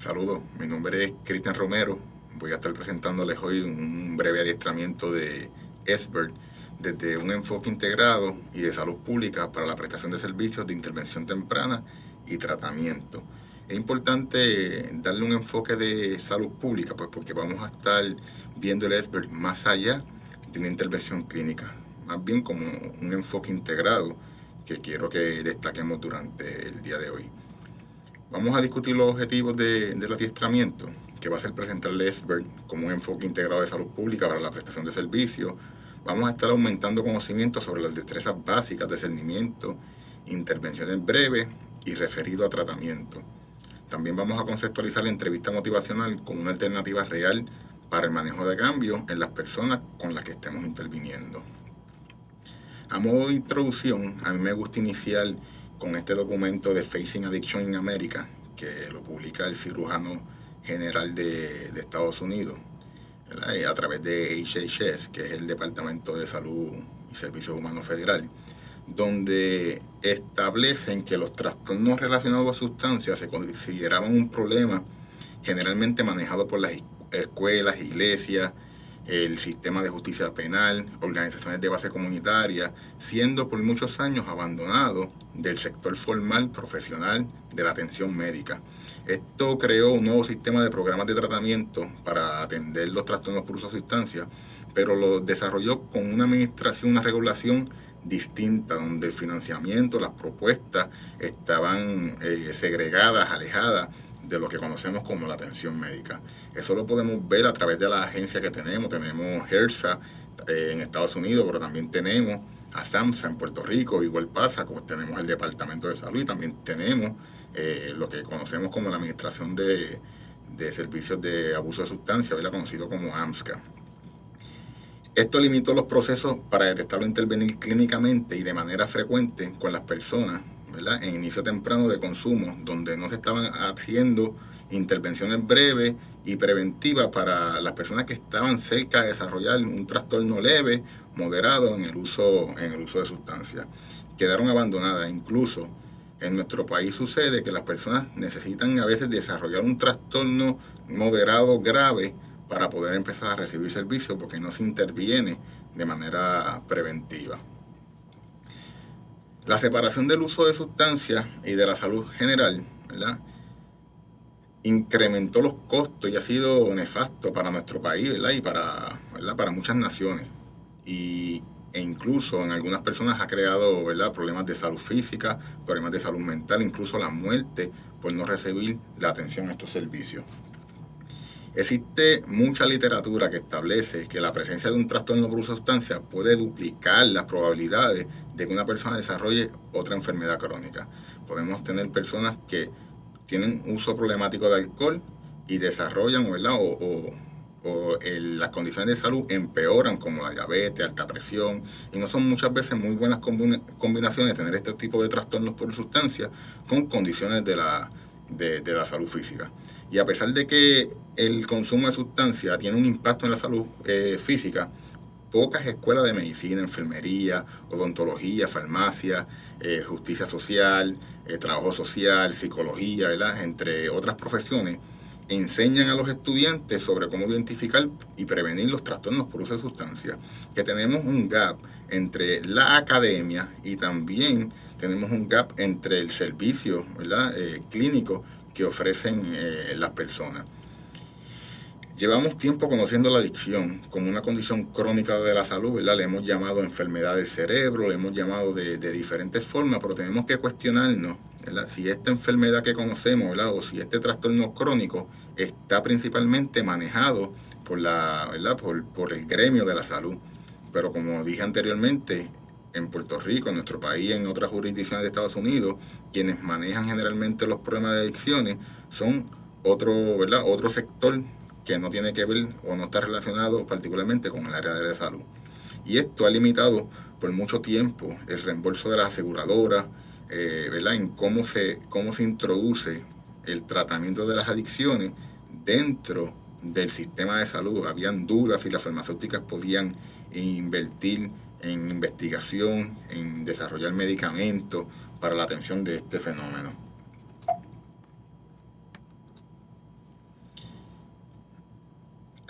Saludos, mi nombre es Cristian Romero. Voy a estar presentándoles hoy un breve adiestramiento de SBIRT desde un enfoque integrado y de salud pública para la prestación de servicios de intervención temprana y tratamiento. Es importante darle un enfoque de salud pública, pues porque vamos a estar viendo el SBIRT más allá de una intervención clínica, más bien como un enfoque integrado que quiero que destaquemos durante el día de hoy. Vamos a discutir los objetivos del adiestramiento, que va a ser presentar el SBIRT como un enfoque integrado de salud pública para la prestación de servicios. Vamos a estar aumentando conocimientos sobre las destrezas básicas de discernimiento, intervenciones breves y referido a tratamiento. También vamos a conceptualizar la entrevista motivacional como una alternativa real para el manejo de cambios en las personas con las que estemos interviniendo. A modo de introducción, a mí me gusta iniciar con este documento de Facing Addiction in America, que lo publica el cirujano general de Estados Unidos, a través de HHS, que es el Departamento de Salud y Servicios Humanos Federal, donde establecen que los trastornos relacionados a sustancias se consideraban un problema generalmente manejado por las escuelas, iglesias, el sistema de justicia penal, organizaciones de base comunitaria, siendo por muchos años abandonado del sector formal profesional de la atención médica. Esto creó un nuevo sistema de programas de tratamiento para atender los trastornos por uso de sustancias, pero lo desarrolló con una administración, una regulación distinta, donde el financiamiento, las propuestas estaban segregadas, alejadas de lo que conocemos como la atención médica. Eso lo podemos ver a través de la agencia que tenemos. Tenemos HRSA en Estados Unidos, pero también tenemos a SAMHSA en Puerto Rico. Igual pasa, como tenemos el Departamento de Salud y también tenemos lo que conocemos como la Administración de Servicios de Abuso de Sustancias, conocido como AMSCA. Esto limitó los procesos para detectar o intervenir clínicamente y de manera frecuente con las personas, ¿verdad?, en inicio temprano de consumo, donde no se estaban haciendo intervenciones breves y preventivas para las personas que estaban cerca de desarrollar un trastorno leve, moderado en el uso de sustancias. Quedaron abandonadas. Incluso en nuestro país sucede que las personas necesitan a veces desarrollar un trastorno moderado grave para poder empezar a recibir servicios, porque no se interviene de manera preventiva. La separación del uso de sustancias y de la salud general, ¿verdad?, incrementó los costos y ha sido nefasto para nuestro país, ¿verdad?, y para muchas naciones. E incluso en algunas personas ha creado, ¿verdad?, problemas de salud física, problemas de salud mental, incluso la muerte por no recibir la atención a estos servicios. Existe mucha literatura que establece que la presencia de un trastorno por uso de sustancias puede duplicar las probabilidades de que una persona desarrolle otra enfermedad crónica. Podemos tener personas que tienen uso problemático de alcohol y desarrollan, ¿verdad?, las condiciones de salud empeoran, como la diabetes, alta presión, y no son muchas veces muy buenas combinaciones tener este tipo de trastornos por sustancias con condiciones de la salud física. Y a pesar de que el consumo de sustancias tiene un impacto en la salud física, pocas escuelas de medicina, enfermería, odontología, farmacia, justicia social, trabajo social, psicología, ¿verdad?, entre otras profesiones, enseñan a los estudiantes sobre cómo identificar y prevenir los trastornos por uso de sustancias. Que tenemos un gap entre la academia y también tenemos un gap entre el servicio, ¿verdad?, clínico que ofrecen las personas. Llevamos tiempo conociendo la adicción como una condición crónica de la salud, ¿verdad? Le hemos llamado enfermedad del cerebro, le hemos llamado de diferentes formas, pero tenemos que cuestionarnos, ¿verdad?, si esta enfermedad que conocemos, ¿verdad?, o si este trastorno crónico está principalmente manejado ¿verdad?, por el gremio de la salud. Pero como dije anteriormente, en Puerto Rico, en nuestro país, en otras jurisdicciones de Estados Unidos, quienes manejan generalmente los problemas de adicciones son otro sector que no tiene que ver o no está relacionado particularmente con el área de la salud. Y esto ha limitado por mucho tiempo el reembolso de las aseguradoras, ¿verdad?, en cómo se introduce el tratamiento de las adicciones dentro del sistema de salud. Habían dudas si las farmacéuticas podían invertir en investigación, en desarrollar medicamentos para la atención de este fenómeno.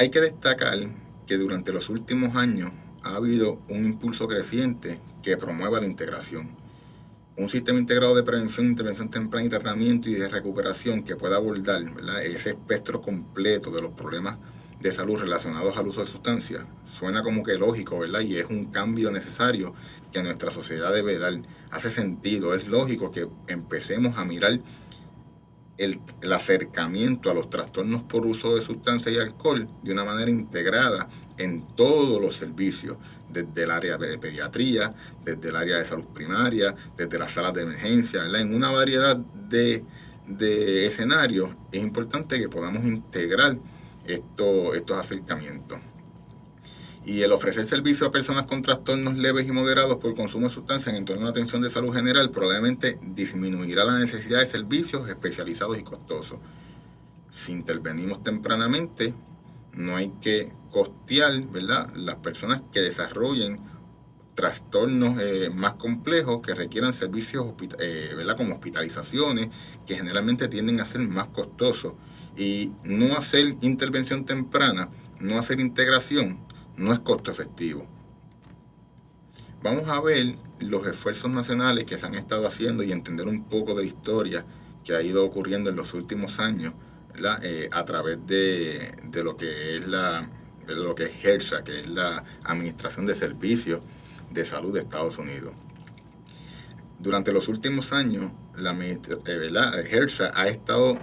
Hay que destacar que durante los últimos años ha habido un impulso creciente que promueva la integración. Un sistema integrado de prevención, intervención temprana y tratamiento y de recuperación que pueda abordar, ¿verdad?, ese espectro completo de los problemas de salud relacionados al uso de sustancias, suena como que lógico, ¿verdad? Y es un cambio necesario que nuestra sociedad debe dar. Hace sentido, es lógico que empecemos a mirar el acercamiento a los trastornos por uso de sustancias y alcohol de una manera integrada en todos los servicios, desde el área de pediatría, desde el área de salud primaria, desde las salas de emergencia, ¿verdad? En una variedad de escenarios es importante que podamos integrar estos acercamientos. Y el ofrecer servicio a personas con trastornos leves y moderados por consumo de sustancias en entorno de atención de salud general probablemente disminuirá la necesidad de servicios especializados y costosos. Si intervenimos tempranamente, no hay que costear, ¿verdad?, las personas que desarrollen trastornos más complejos que requieran servicios, ¿verdad?, como hospitalizaciones, que generalmente tienden a ser más costosos. Y no hacer intervención temprana, no hacer integración, no es costo efectivo. Vamos a ver los esfuerzos nacionales que se han estado haciendo y entender un poco de la historia que ha ido ocurriendo en los últimos años, ¿verdad?, a través de lo que es HRSA, que es la Administración de Servicios de Salud de Estados Unidos. Durante los últimos años, la HRSA ha estado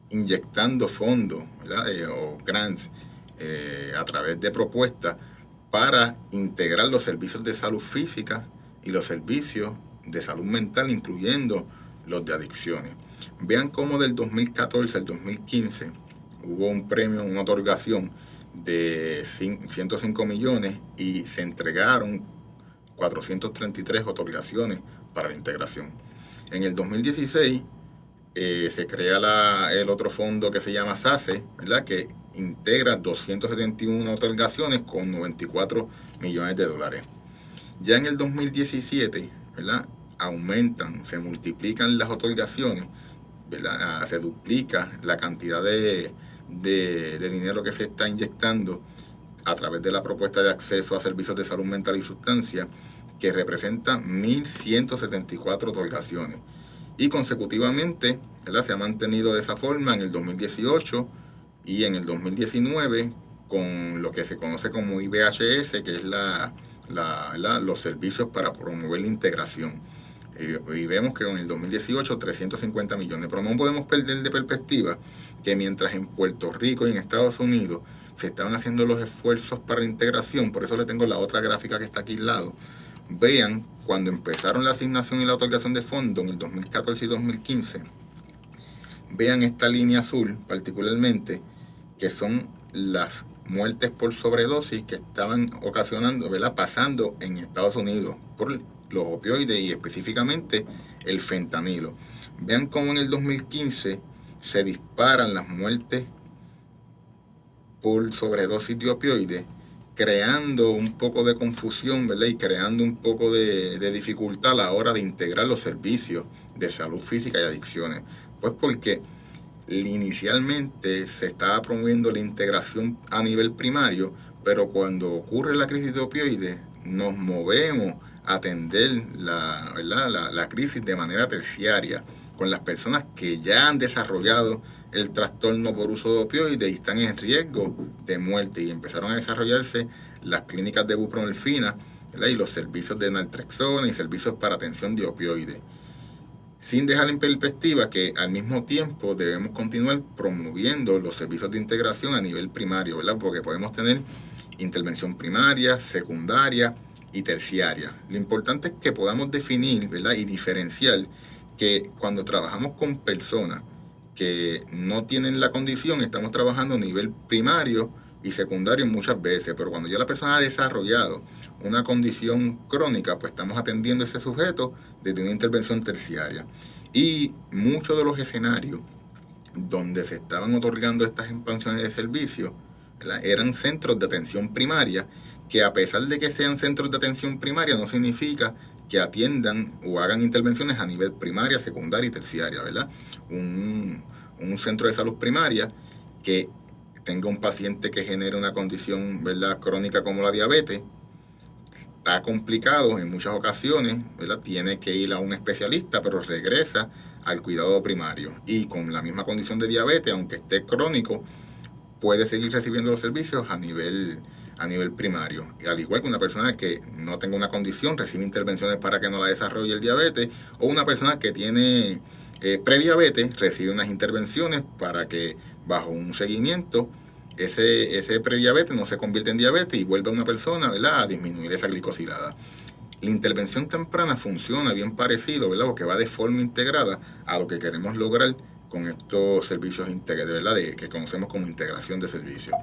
inyectando fondos, o grants, a través de propuestas para integrar los servicios de salud física y los servicios de salud mental, incluyendo los de adicciones. Vean cómo del 2014 al 2015 hubo un premio, una otorgación de 105 millones y se entregaron 433 otorgaciones para la integración. En el 2016 se crea el otro fondo que se llama SACE, ¿verdad?, que integra 271 otorgaciones con 94 millones de dólares. Ya en el 2017, ¿verdad?, aumentan, se multiplican las otorgaciones, ¿verdad?, se duplica la cantidad de dinero que se está inyectando a través de la propuesta de acceso a servicios de salud mental y sustancia, que representa 1.174 otorgaciones. Y consecutivamente, ¿verdad?, se ha mantenido de esa forma en el 2018 y en el 2019 con lo que se conoce como IBHS, que es los servicios para promover la integración. Y vemos que en el 2018 350 millones, pero no podemos perder de perspectiva que mientras en Puerto Rico y en Estados Unidos se estaban haciendo los esfuerzos para la integración, por eso le tengo la otra gráfica que está aquí al lado. Vean, cuando empezaron la asignación y la otorgación de fondos en el 2014 y 2015, vean esta línea azul particularmente, que son las muertes por sobredosis que estaban ocasionando, ¿verdad?, pasando en Estados Unidos por los opioides y específicamente el fentanilo. Vean cómo en el 2015 se disparan las muertes por sobredosis de opioides, creando un poco de confusión, ¿verdad?, y creando un poco de dificultad a la hora de integrar los servicios de salud física y adicciones. Pues porque inicialmente se estaba promoviendo la integración a nivel primario, pero cuando ocurre la crisis de opioides, nos movemos a atender la crisis de manera terciaria, con las personas que ya han desarrollado el trastorno por uso de opioides y están en riesgo de muerte, y empezaron a desarrollarse las clínicas de buprenorfina, ¿verdad?, y los servicios de naltrexona y servicios para atención de opioides. Sin dejar en perspectiva que al mismo tiempo debemos continuar promoviendo los servicios de integración a nivel primario, ¿verdad?, porque podemos tener intervención primaria, secundaria y terciaria. Lo importante es que podamos definir, ¿verdad?, y diferenciar que cuando trabajamos con personas que no tienen la condición, estamos trabajando a nivel primario y secundario muchas veces, pero cuando ya la persona ha desarrollado una condición crónica, pues estamos atendiendo a ese sujeto desde una intervención terciaria. Y muchos de los escenarios donde se estaban otorgando estas expansiones de servicio, ¿verdad?, eran centros de atención primaria, que a pesar de que sean centros de atención primaria, no significa que atiendan o hagan intervenciones a nivel primaria, secundaria y terciaria, ¿verdad? Un centro de salud primaria que tenga un paciente que genere una condición, ¿verdad?, crónica como la diabetes, está complicado en muchas ocasiones, ¿verdad?, tiene que ir a un especialista, pero regresa al cuidado primario. Y con la misma condición de diabetes, aunque esté crónico, puede seguir recibiendo los servicios a nivel primario. Y al igual que una persona que no tenga una condición, recibe intervenciones para que no la desarrolle el diabetes, o una persona que tiene prediabetes, recibe unas intervenciones para que bajo un seguimiento ese prediabetes no se convierta en diabetes y vuelva a una persona, ¿verdad?, a disminuir esa glicosilada. La intervención temprana funciona bien parecido, ¿verdad?, porque va de forma integrada a lo que queremos lograr con estos servicios integrados, ¿verdad?, que conocemos como integración de servicios.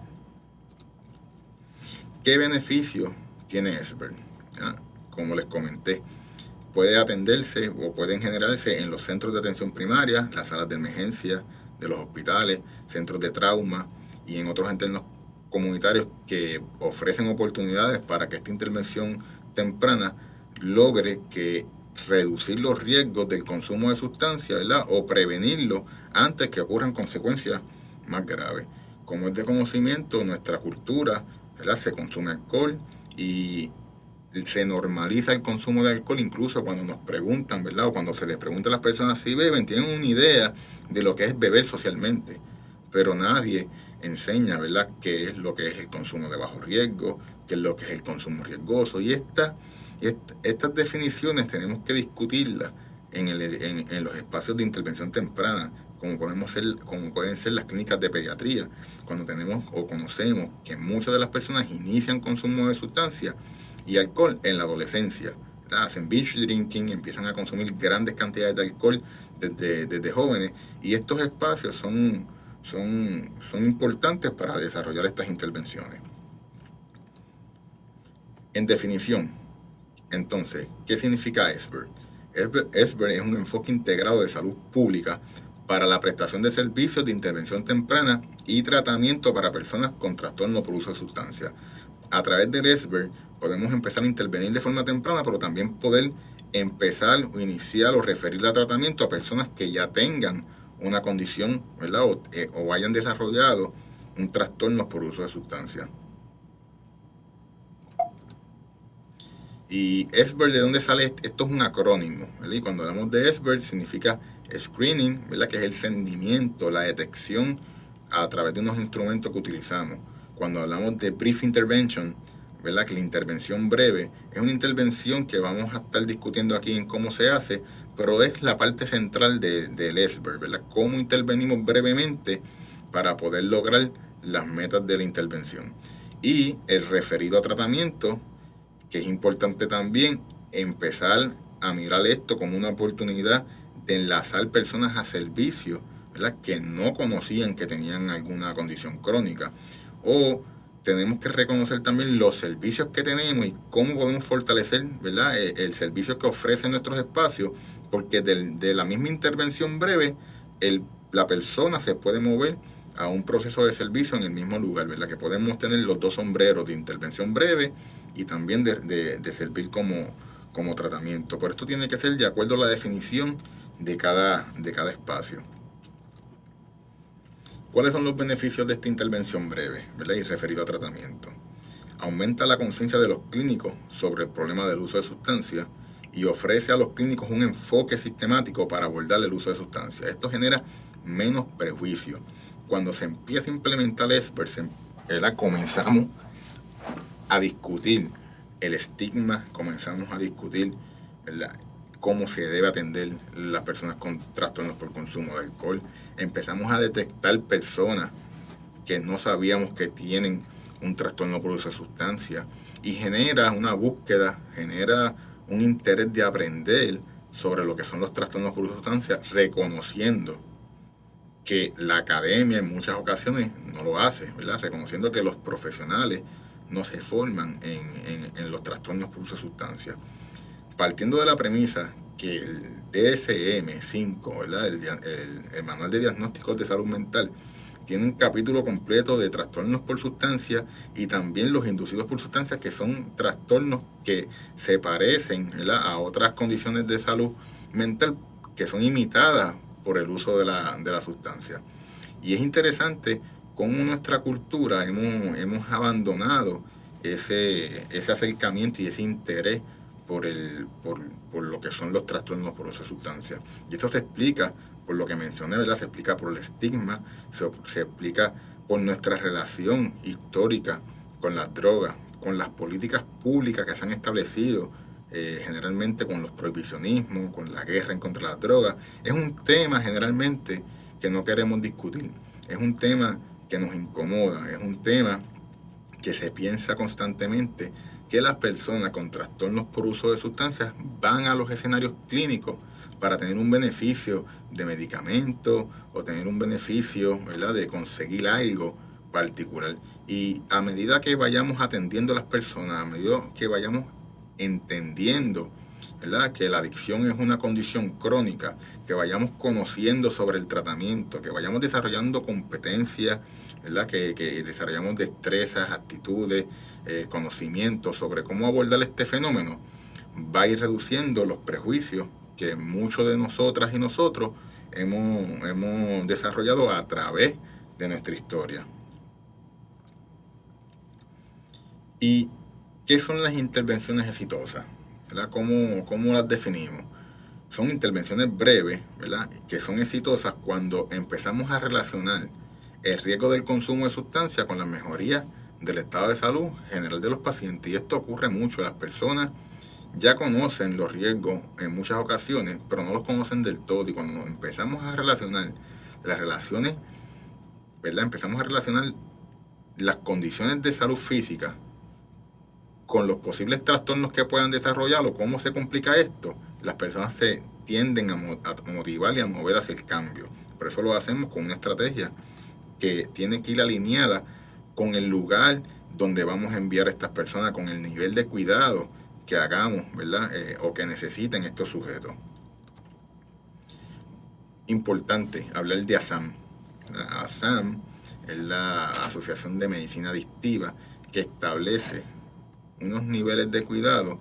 ¿Qué beneficios tiene Esbern? Como les comenté, puede atenderse o pueden generarse en los centros de atención primaria, las salas de emergencia de los hospitales, centros de trauma y en otros entornos comunitarios que ofrecen oportunidades para que esta intervención temprana logre que reducir los riesgos del consumo de sustancias, ¿verdad?, o prevenirlo antes que ocurran consecuencias más graves. Como es de conocimiento, nuestra cultura, ¿verdad?, se consume alcohol y se normaliza el consumo de alcohol, incluso cuando nos preguntan, ¿verdad?, o cuando se les pregunta a las personas si beben, tienen una idea de lo que es beber socialmente, pero nadie enseña, ¿verdad?, qué es lo que es el consumo de bajo riesgo, qué es lo que es el consumo riesgoso. Y estas definiciones tenemos que discutirlas en los espacios de intervención temprana, como pueden ser las clínicas de pediatría, cuando tenemos o conocemos que muchas de las personas inician consumo de sustancias y alcohol en la adolescencia, ¿verdad? Hacen binge drinking, empiezan a consumir grandes cantidades de alcohol desde jóvenes, y estos espacios son importantes para desarrollar estas intervenciones. En definición, entonces, ¿qué significa Esbern? Esbern es un enfoque integrado de salud pública para la prestación de servicios de intervención temprana y tratamiento para personas con trastorno por uso de sustancias. A través del Esbern podemos empezar a intervenir de forma temprana, pero también poder empezar o iniciar o referir a tratamiento a personas que ya tengan una condición, ¿verdad?, o hayan desarrollado un trastorno por uso de sustancias. Y Esbern, ¿de dónde sale? Esto es un acrónimo, ¿verdad? Y cuando hablamos de Esbern significa screening, ¿verdad?, que es el seguimiento, la detección a través de unos instrumentos que utilizamos. Cuando hablamos de brief intervention, ¿verdad?, que la intervención breve es una intervención que vamos a estar discutiendo aquí en cómo se hace, pero es la parte central del Esbern, ¿verdad?, cómo intervenimos brevemente para poder lograr las metas de la intervención. Y el referido a tratamiento, que es importante también empezar a mirar esto como una oportunidad de enlazar personas a servicios, ¿verdad?, que no conocían que tenían alguna condición crónica. O tenemos que reconocer también los servicios que tenemos y cómo podemos fortalecer, ¿verdad?, el servicio que ofrecen nuestros espacios, porque de la misma intervención breve, la persona se puede mover a un proceso de servicio en el mismo lugar, ¿verdad?, que podemos tener los dos sombreros de intervención breve y también de servir como tratamiento. Pero esto tiene que ser de acuerdo a la definición de cada espacio. ¿Cuáles son los beneficios de esta intervención breve, ¿verdad?, y referido a tratamiento? Aumenta la conciencia de los clínicos sobre el problema del uso de sustancias y ofrece a los clínicos un enfoque sistemático para abordar el uso de sustancias. Esto genera menos prejuicios. Cuando se empieza a implementar Esbern, comenzamos a discutir el estigma, comenzamos a discutir, ¿verdad?, cómo se debe atender las personas con trastornos por consumo de alcohol. Empezamos a detectar personas que no sabíamos que tienen un trastorno por uso de sustancias, y genera una búsqueda, genera un interés de aprender sobre lo que son los trastornos por uso de sustancias, reconociendo que la academia en muchas ocasiones no lo hace, ¿verdad?, reconociendo que los profesionales no se forman en los trastornos por uso de sustancias. Partiendo de la premisa que el DSM-5, ¿verdad?, el Manual de Diagnósticos de Salud Mental, tiene un capítulo completo de trastornos por sustancias y también los inducidos por sustancias, que son trastornos que se parecen, ¿verdad?, a otras condiciones de salud mental que son imitadas por el uso de la sustancia. Y es interesante cómo nuestra cultura hemos abandonado ese acercamiento y ese interés por lo que son los trastornos por uso de sustancias. Y eso se explica por lo que mencioné, ¿verdad? Se explica por el estigma, se explica por nuestra relación histórica con las drogas, con las políticas públicas que se han establecido, generalmente con los prohibicionismos, con la guerra en contra de las drogas. Es un tema generalmente que no queremos discutir, es un tema que nos incomoda, es un tema que se piensa constantemente que las personas con trastornos por uso de sustancias van a los escenarios clínicos para tener un beneficio de medicamento o tener un beneficio, ¿verdad?, de conseguir algo particular. Y a medida que vayamos atendiendo a las personas, a medida que vayamos entendiendo, ¿verdad?, que la adicción es una condición crónica, que vayamos conociendo sobre el tratamiento, que vayamos desarrollando competencias, ¿verdad?, que desarrollamos destrezas, actitudes, conocimientos sobre cómo abordar este fenómeno, va a ir reduciendo los prejuicios que muchos de nosotras y nosotros hemos desarrollado a través de nuestra historia. ¿Y qué son las intervenciones exitosas? ¿Verdad? ¿Cómo las definimos? Son intervenciones breves, ¿verdad?, que son exitosas cuando empezamos a relacionar el riesgo del consumo de sustancias con la mejoría del estado de salud general de los pacientes. Y esto ocurre mucho. Las personas ya conocen los riesgos en muchas ocasiones, pero no los conocen del todo. Y cuando empezamos a relacionar las relaciones, ¿verdad?, empezamos a relacionar las condiciones de salud física con los posibles trastornos que puedan desarrollar o cómo se complica esto, las personas se tienden a motivar y a mover hacia el cambio. Por eso lo hacemos con una estrategia que tiene que ir alineada con el lugar donde vamos a enviar a estas personas, con el nivel de cuidado que hagamos, ¿verdad?, o que necesiten estos sujetos. Importante hablar de ASAM. ASAM es la Asociación de Medicina Adictiva, que establece unos niveles de cuidado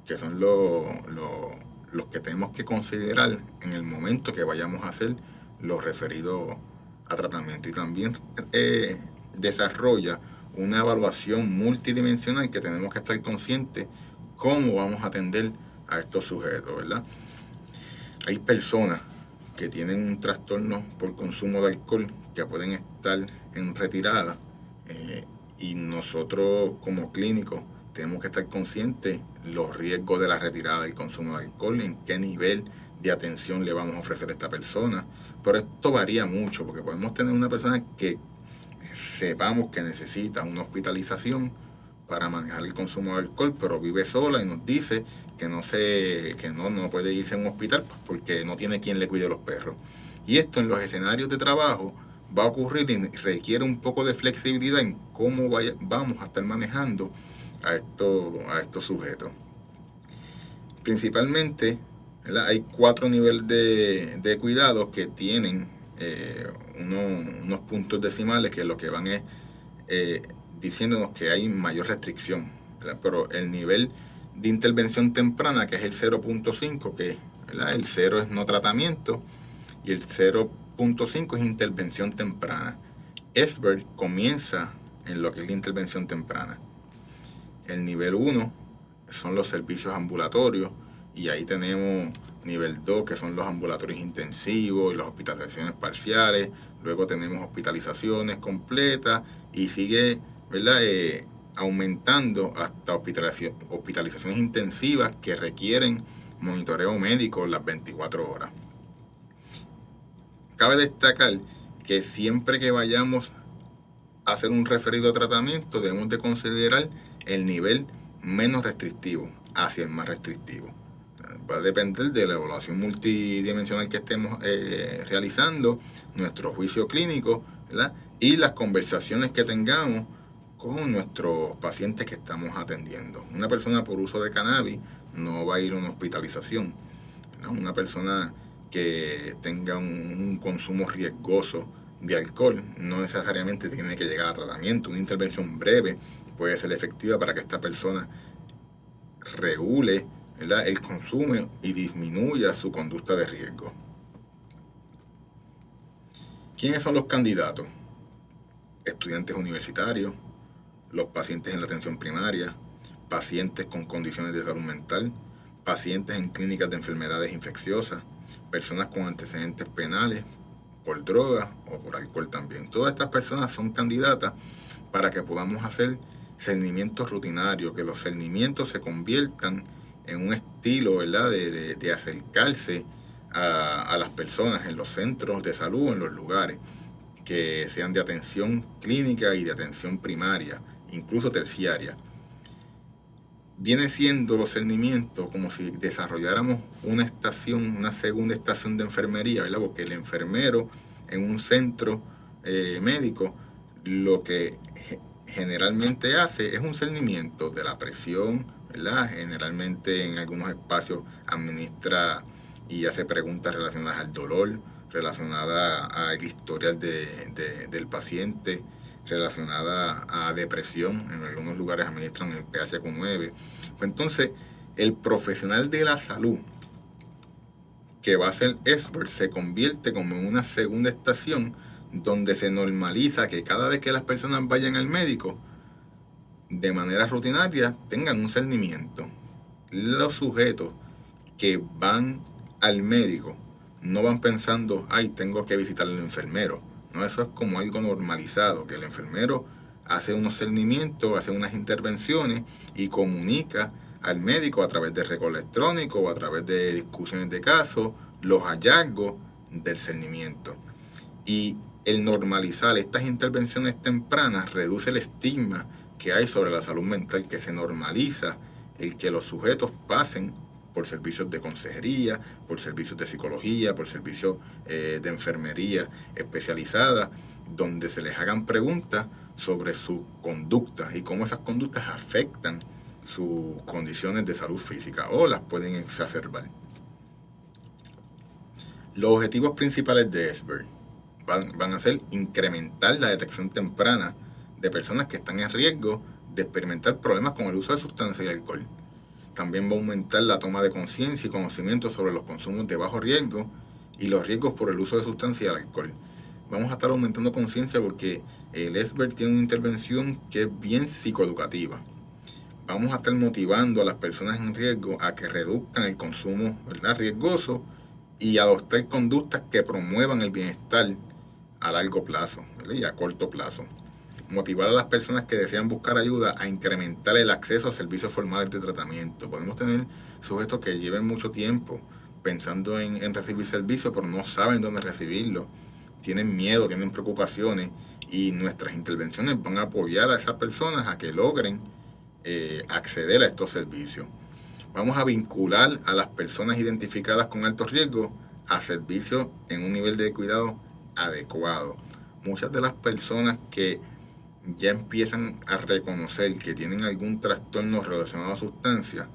que son los que tenemos que considerar en el momento que vayamos a hacer lo referido a tratamiento. Y también desarrolla una evaluación multidimensional que tenemos que estar conscientes cómo vamos a atender a estos sujetos, ¿verdad? Hay personas que tienen un trastorno por consumo de alcohol que pueden estar en retirada, y nosotros como clínicos tenemos que estar conscientes los riesgos de la retirada del consumo de alcohol, en qué nivel de atención le vamos a ofrecer a esta persona. Pero esto varía mucho, porque podemos tener una persona que sepamos que necesita una hospitalización para manejar el consumo de alcohol, pero vive sola y nos dice que no puede irse a un hospital porque no tiene quien le cuide los perros. Y esto en los escenarios de trabajo va a ocurrir y requiere un poco de flexibilidad en cómo vamos a estar manejando a estos sujetos. Principalmente, ¿verdad?, hay 4 niveles de cuidados que tienen unos puntos decimales que lo que van es diciéndonos que hay mayor restricción, ¿verdad? Pero el nivel de intervención temprana, que es el 0.5, que, ¿verdad?, el 0 es no tratamiento y el 0.5 es intervención temprana. Esbert comienza en lo que es la intervención temprana. El nivel 1 son los servicios ambulatorios, y ahí tenemos nivel 2, que son los ambulatorios intensivos y las hospitalizaciones parciales. Luego tenemos hospitalizaciones completas y sigue, ¿verdad?, aumentando hasta hospitalizaciones intensivas que requieren monitoreo médico las 24 horas. Cabe destacar que siempre que vayamos a hacer un referido a tratamiento debemos de considerar el nivel menos restrictivo hacia el más restrictivo. Va a depender de la evaluación multidimensional que estemos realizando, nuestro juicio clínico, ¿verdad?, y las conversaciones que tengamos con nuestros pacientes que estamos atendiendo. Una persona por uso de cannabis no va a ir a una hospitalización, ¿no? Una persona que tenga un consumo riesgoso de alcohol no necesariamente tiene que llegar a tratamiento. Una intervención breve puede ser efectiva para que esta persona regule, ¿verdad?, el consumo y disminuya su conducta de riesgo. ¿Quiénes son los candidatos? estudiantes universitarios, los pacientes en la atención primaria, pacientes con condiciones de salud mental, pacientes en clínicas de enfermedades infecciosas, personas con antecedentes penales por droga o por alcohol también. Todas estas personas son candidatas para que podamos hacer cernimientos rutinarios, que los cernimientos se conviertan en un estilo, ¿verdad?, de acercarse a las personas en los centros de salud, en los lugares, que sean de atención clínica y de atención primaria, incluso terciaria. Viene siendo los cernimientos como si desarrolláramos una estación, una segunda estación de enfermería, ¿verdad? Porque el enfermero en un centro médico lo que generalmente hace es un cernimiento de la presión, ¿verdad? Generalmente en algunos espacios administra y hace preguntas relacionadas al dolor, relacionadas al historial del paciente, relacionada a depresión. En algunos lugares administran el PHQ-9. Entonces, el profesional de la salud que va a ser expert se convierte como en una segunda estación donde se normaliza que cada vez que las personas vayan al médico, de manera rutinaria, tengan un cernimiento. Los sujetos que van al médico no van pensando, ay, tengo que visitar al enfermero. No, eso es como algo normalizado, que el enfermero hace unos cernimientos, hace unas intervenciones y comunica al médico a través de récord electrónico o a través de discusiones de casos, los hallazgos del cernimiento. Y el normalizar estas intervenciones tempranas reduce el estigma que hay sobre la salud mental, que se normaliza el que los sujetos pasen por servicios de consejería, por servicios de psicología, por servicios de enfermería especializada, donde se les hagan preguntas sobre sus conductas y cómo esas conductas afectan sus condiciones de salud física o las pueden exacerbar. Los objetivos principales de SBIRT van a ser incrementar la detección temprana de personas que están en riesgo de experimentar problemas con el uso de sustancias y alcohol. También va a aumentar la toma de conciencia y conocimiento sobre los consumos de bajo riesgo y los riesgos por el uso de sustancias y alcohol. Vamos a estar aumentando conciencia porque el SBIRT tiene una intervención que es bien psicoeducativa. Vamos a estar motivando a las personas en riesgo a que reduzcan el consumo, ¿verdad?, riesgoso y adoptar conductas que promuevan el bienestar a largo plazo, ¿verdad?, y a corto plazo. Motivar a las personas que desean buscar ayuda a incrementar el acceso a servicios formales de tratamiento. Podemos tener sujetos que lleven mucho tiempo pensando en recibir servicios, pero no saben dónde recibirlo. Tienen miedo, tienen preocupaciones y nuestras intervenciones van a apoyar a esas personas a que logren acceder a estos servicios. Vamos a vincular a las personas identificadas con alto riesgo a servicios en un nivel de cuidado adecuado. Muchas de las personas que ya empiezan a reconocer que tienen algún trastorno relacionado a sustancias,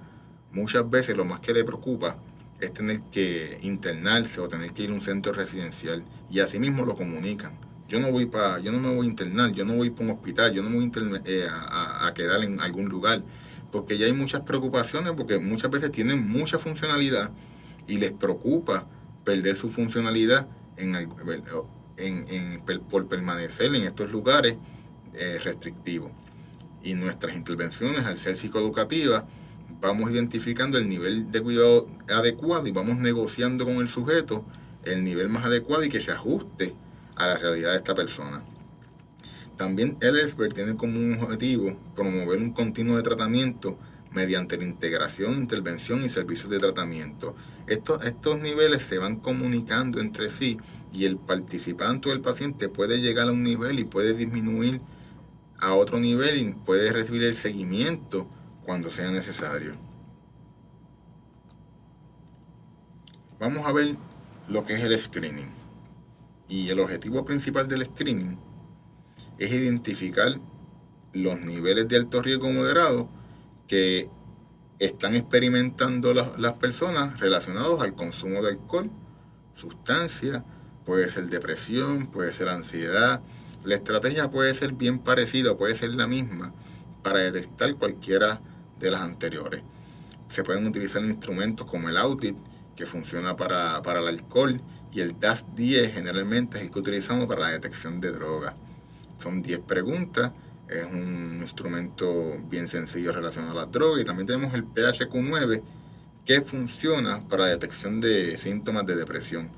muchas veces lo más que le preocupa es tener que internarse o tener que ir a un centro residencial y así mismo lo comunican. Yo no me voy a internar, yo no voy para un hospital, yo no me voy a quedar en algún lugar, porque ya hay muchas preocupaciones, porque muchas veces tienen mucha funcionalidad y les preocupa perder su funcionalidad por permanecer en estos lugares restrictivos. Y nuestras intervenciones, al ser psicoeducativas, vamos identificando el nivel de cuidado adecuado y vamos negociando con el sujeto el nivel más adecuado y que se ajuste a la realidad de esta persona. También el SBIRT tiene como un objetivo promover un continuo de tratamiento mediante la integración, intervención y servicios de tratamiento. Estos niveles se van comunicando entre sí y el participante o el paciente puede llegar a un nivel y puede disminuir a otro nivel y puede recibir el seguimiento cuando sea necesario. Vamos a ver lo que es el screening. Y el objetivo principal del screening es identificar los niveles de alto riesgo moderado que están experimentando las personas relacionados al consumo de alcohol, sustancias, puede ser depresión, puede ser ansiedad. La estrategia puede ser bien parecida, puede ser la misma para detectar cualquiera de las anteriores. Se pueden utilizar instrumentos como el audit, que funciona para el alcohol, y el DAS-10 generalmente es el que utilizamos para la detección de drogas. Son 10 preguntas. Es un instrumento bien sencillo relacionado a las drogas. Y también tenemos el PHQ-9, que funciona para la detección de síntomas de depresión.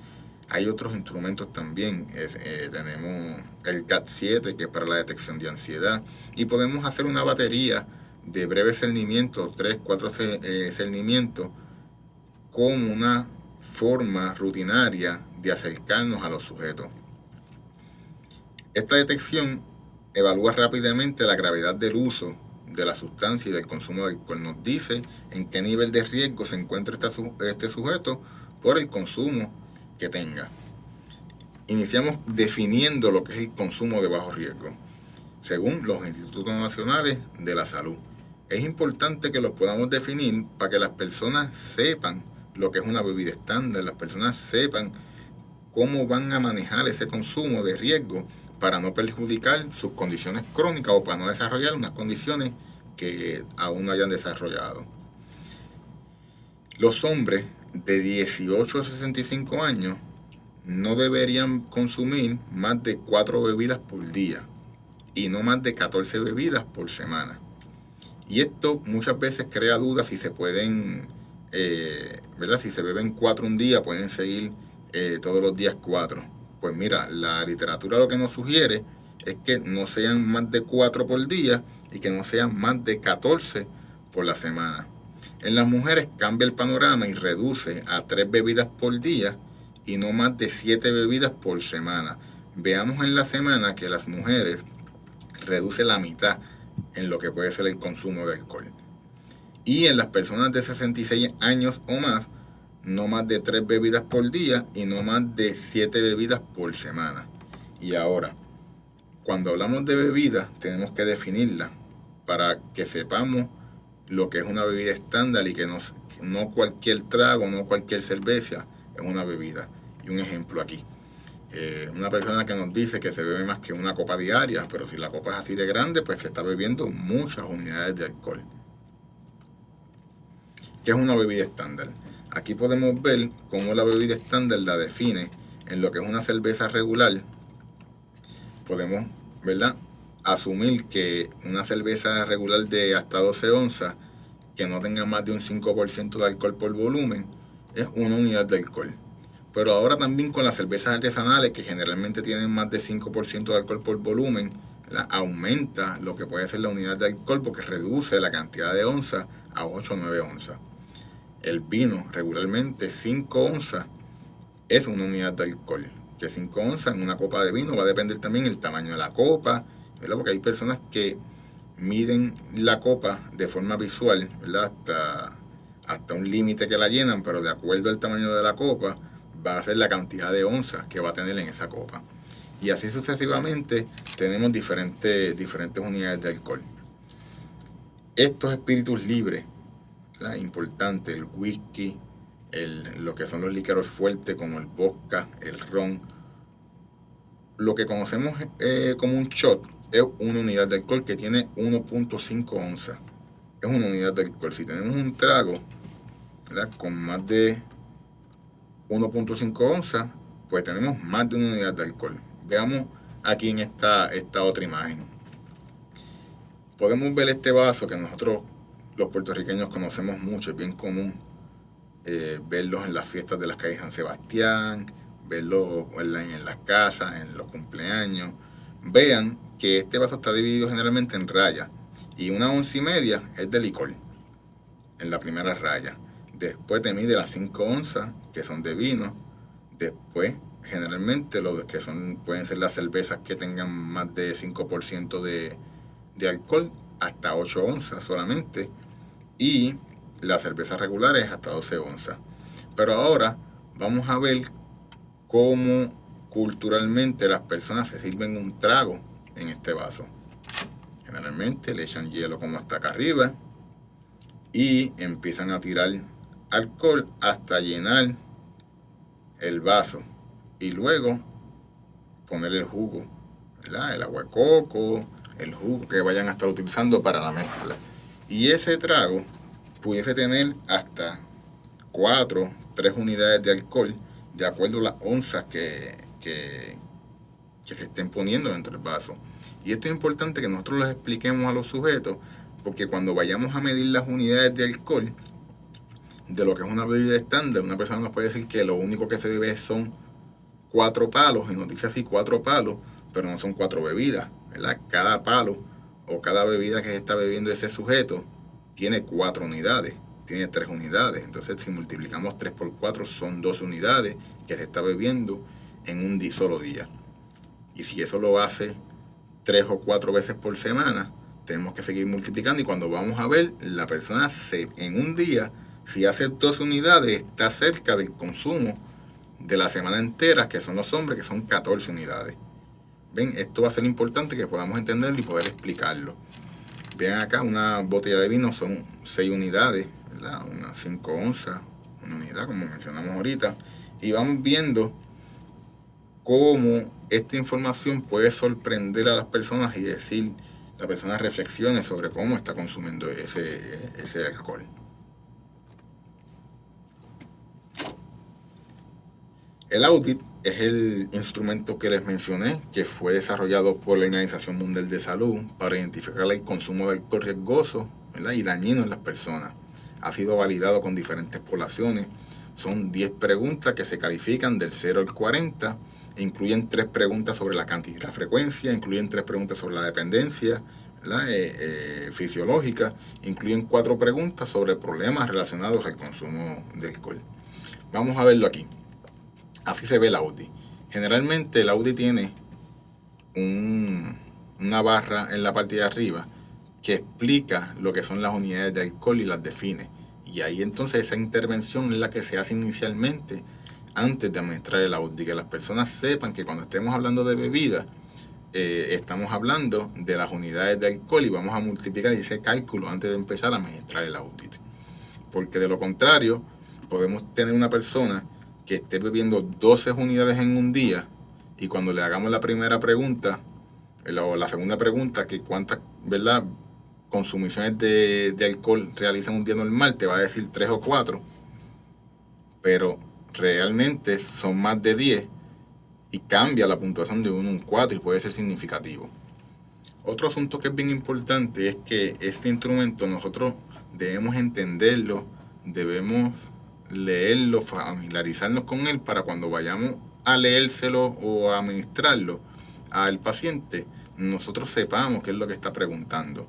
Hay otros instrumentos también. Tenemos el GAT-7, que es para la detección de ansiedad. Y podemos hacer una batería de breves cernimientos, 3, 4 cernimientos, como una forma rutinaria de acercarnos a los sujetos. Esta detección evalúa rápidamente la gravedad del uso de la sustancia y del consumo de alcohol. Nos dice en qué nivel de riesgo se encuentra este sujeto por el consumo que tenga. Iniciamos definiendo lo que es el consumo de bajo riesgo, según los Institutos Nacionales de la Salud. Es importante que los podamos definir para que las personas sepan lo que es una bebida estándar, las personas sepan cómo van a manejar ese consumo de riesgo para no perjudicar sus condiciones crónicas o para no desarrollar unas condiciones que aún no hayan desarrollado. Los hombres de 18 a 65 años no deberían consumir más de 4 bebidas por día y no más de 14 bebidas por semana. Y esto muchas veces crea dudas si se pueden, ¿verdad? Si se beben 4 un día, pueden seguir todos los días 4. Pues mira, la literatura lo que nos sugiere es que no sean más de 4 por día y que no sean más de 14 por la semana. En las mujeres cambia el panorama y reduce a 3 bebidas por día y no más de 7 bebidas por semana. Veamos en la semana que las mujeres reduce la mitad en lo que puede ser el consumo de alcohol. Y en las personas de 66 años o más, no más de 3 bebidas por día y no más de 7 bebidas por semana. Y ahora, cuando hablamos de bebidas, tenemos que definirla para que sepamos lo que es una bebida estándar y que no cualquier trago, no cualquier cerveza es una bebida. Y un ejemplo aquí. Una persona que nos dice que se bebe más que una copa diaria, pero si la copa es así de grande, pues se está bebiendo muchas unidades de alcohol. ¿Qué es una bebida estándar? Aquí podemos ver cómo la bebida estándar la define en lo que es una cerveza regular. Podemos, ¿verdad?, asumir que una cerveza regular de hasta 12 onzas, que no tenga más de un 5% de alcohol por volumen, es una unidad de alcohol. Pero ahora también con las cervezas artesanales, que generalmente tienen más de 5% de alcohol por volumen, aumenta lo que puede ser la unidad de alcohol porque reduce la cantidad de onzas a 8 o 9 onzas. El vino, regularmente 5 onzas, es una unidad de alcohol. Que 5 onzas en una copa de vino va a depender también el tamaño de la copa, ¿verdad? Porque hay personas que miden la copa de forma visual, ¿verdad?, hasta un límite que la llenan, pero de acuerdo al tamaño de la copa, va a ser la cantidad de onzas que va a tener en esa copa. Y así sucesivamente tenemos diferentes unidades de alcohol. Estos espíritus libres, ¿verdad?, importante, el whisky, lo que son los líqueros fuertes como el vodka, el ron, lo que conocemos como un shot, es una unidad de alcohol que tiene 1.5 onzas. Es una unidad de alcohol. Si tenemos un trago, ¿verdad?, con más de 1.5 onzas, pues tenemos más de una unidad de alcohol. Veamos aquí en esta otra imagen. Podemos ver este vaso que nosotros los puertorriqueños conocemos mucho, es bien común verlos en las fiestas de las calles San Sebastián, verlos en las casas, en los cumpleaños. Vean que este vaso está dividido generalmente en rayas y 1,5 onzas es de licor en la primera raya. Después te mide las 5 onzas, que son de vino. Después, generalmente, los que pueden ser las cervezas que tengan más de 5% de alcohol, hasta 8 onzas solamente. Y las cervezas regulares hasta 12 onzas. Pero ahora vamos a ver cómo culturalmente las personas se sirven un trago en este vaso. Generalmente le echan hielo como hasta acá arriba y empiezan a tirar alcohol hasta llenar el vaso y luego poner el jugo, ¿verdad?, el agua de coco, el jugo que vayan a estar utilizando para la mezcla. Y ese trago pudiese tener hasta 3 unidades de alcohol de acuerdo a las onzas que que se estén poniendo dentro del vaso. Y esto es importante que nosotros les expliquemos a los sujetos, porque cuando vayamos a medir las unidades de alcohol de lo que es una bebida estándar, una persona nos puede decir que lo único que se bebe son 4 palos, y nos dice así 4 palos, pero no son 4 bebidas, ¿verdad? Cada palo o cada bebida que se está bebiendo ese sujeto tiene 4 unidades, tiene 3 unidades. Entonces, si multiplicamos 3 por 4, son 12 unidades que se está bebiendo en un solo día. Y si eso lo hace 3 o 4 veces por semana, tenemos que seguir multiplicando, y cuando vamos a ver, la persona en un día, si hace 12 unidades, está cerca del consumo de la semana entera, que son los hombres, que son 14 unidades. ¿Ven? Esto va a ser importante que podamos entenderlo y poder explicarlo. Vean acá, una botella de vino son 6 unidades, ¿verdad? Unas 5 onzas, una unidad, como mencionamos ahorita. Y vamos viendo cómo esta información puede sorprender a las personas y decir, la persona reflexione sobre cómo está consumiendo ese alcohol. El audit es el instrumento que les mencioné, que fue desarrollado por la Organización Mundial de Salud para identificar el consumo de alcohol riesgoso, ¿verdad?, y dañino en las personas. Ha sido validado con diferentes poblaciones. Son 10 preguntas que se califican del 0 al 40. Incluyen 3 preguntas sobre la cantidad y la frecuencia, incluyen 3 preguntas sobre la dependencia, fisiológica, incluyen 4 preguntas sobre problemas relacionados al consumo de alcohol. Vamos a verlo aquí. Así se ve el Audi. Generalmente el Audi tiene una barra en la parte de arriba que explica lo que son las unidades de alcohol y las define. Y ahí entonces esa intervención es la que se hace inicialmente antes de administrar el Audi, que las personas sepan que cuando estemos hablando de bebidas, estamos hablando de las unidades de alcohol y vamos a multiplicar ese cálculo antes de empezar a administrar el audit. Porque de lo contrario, podemos tener una persona que esté bebiendo 12 unidades en un día, y cuando le hagamos la primera pregunta, o la segunda pregunta, que cuántas, ¿verdad?, consumiciones de alcohol realiza un día normal, te va a decir 3 o 4, pero realmente son más de 10, y cambia la puntuación de 1 a un 4 y puede ser significativo. Otro asunto que es bien importante es que este instrumento nosotros debemos entenderlo, debemos leerlo, familiarizarnos con él, para cuando vayamos a leérselo o a administrarlo al paciente, nosotros sepamos qué es lo que está preguntando.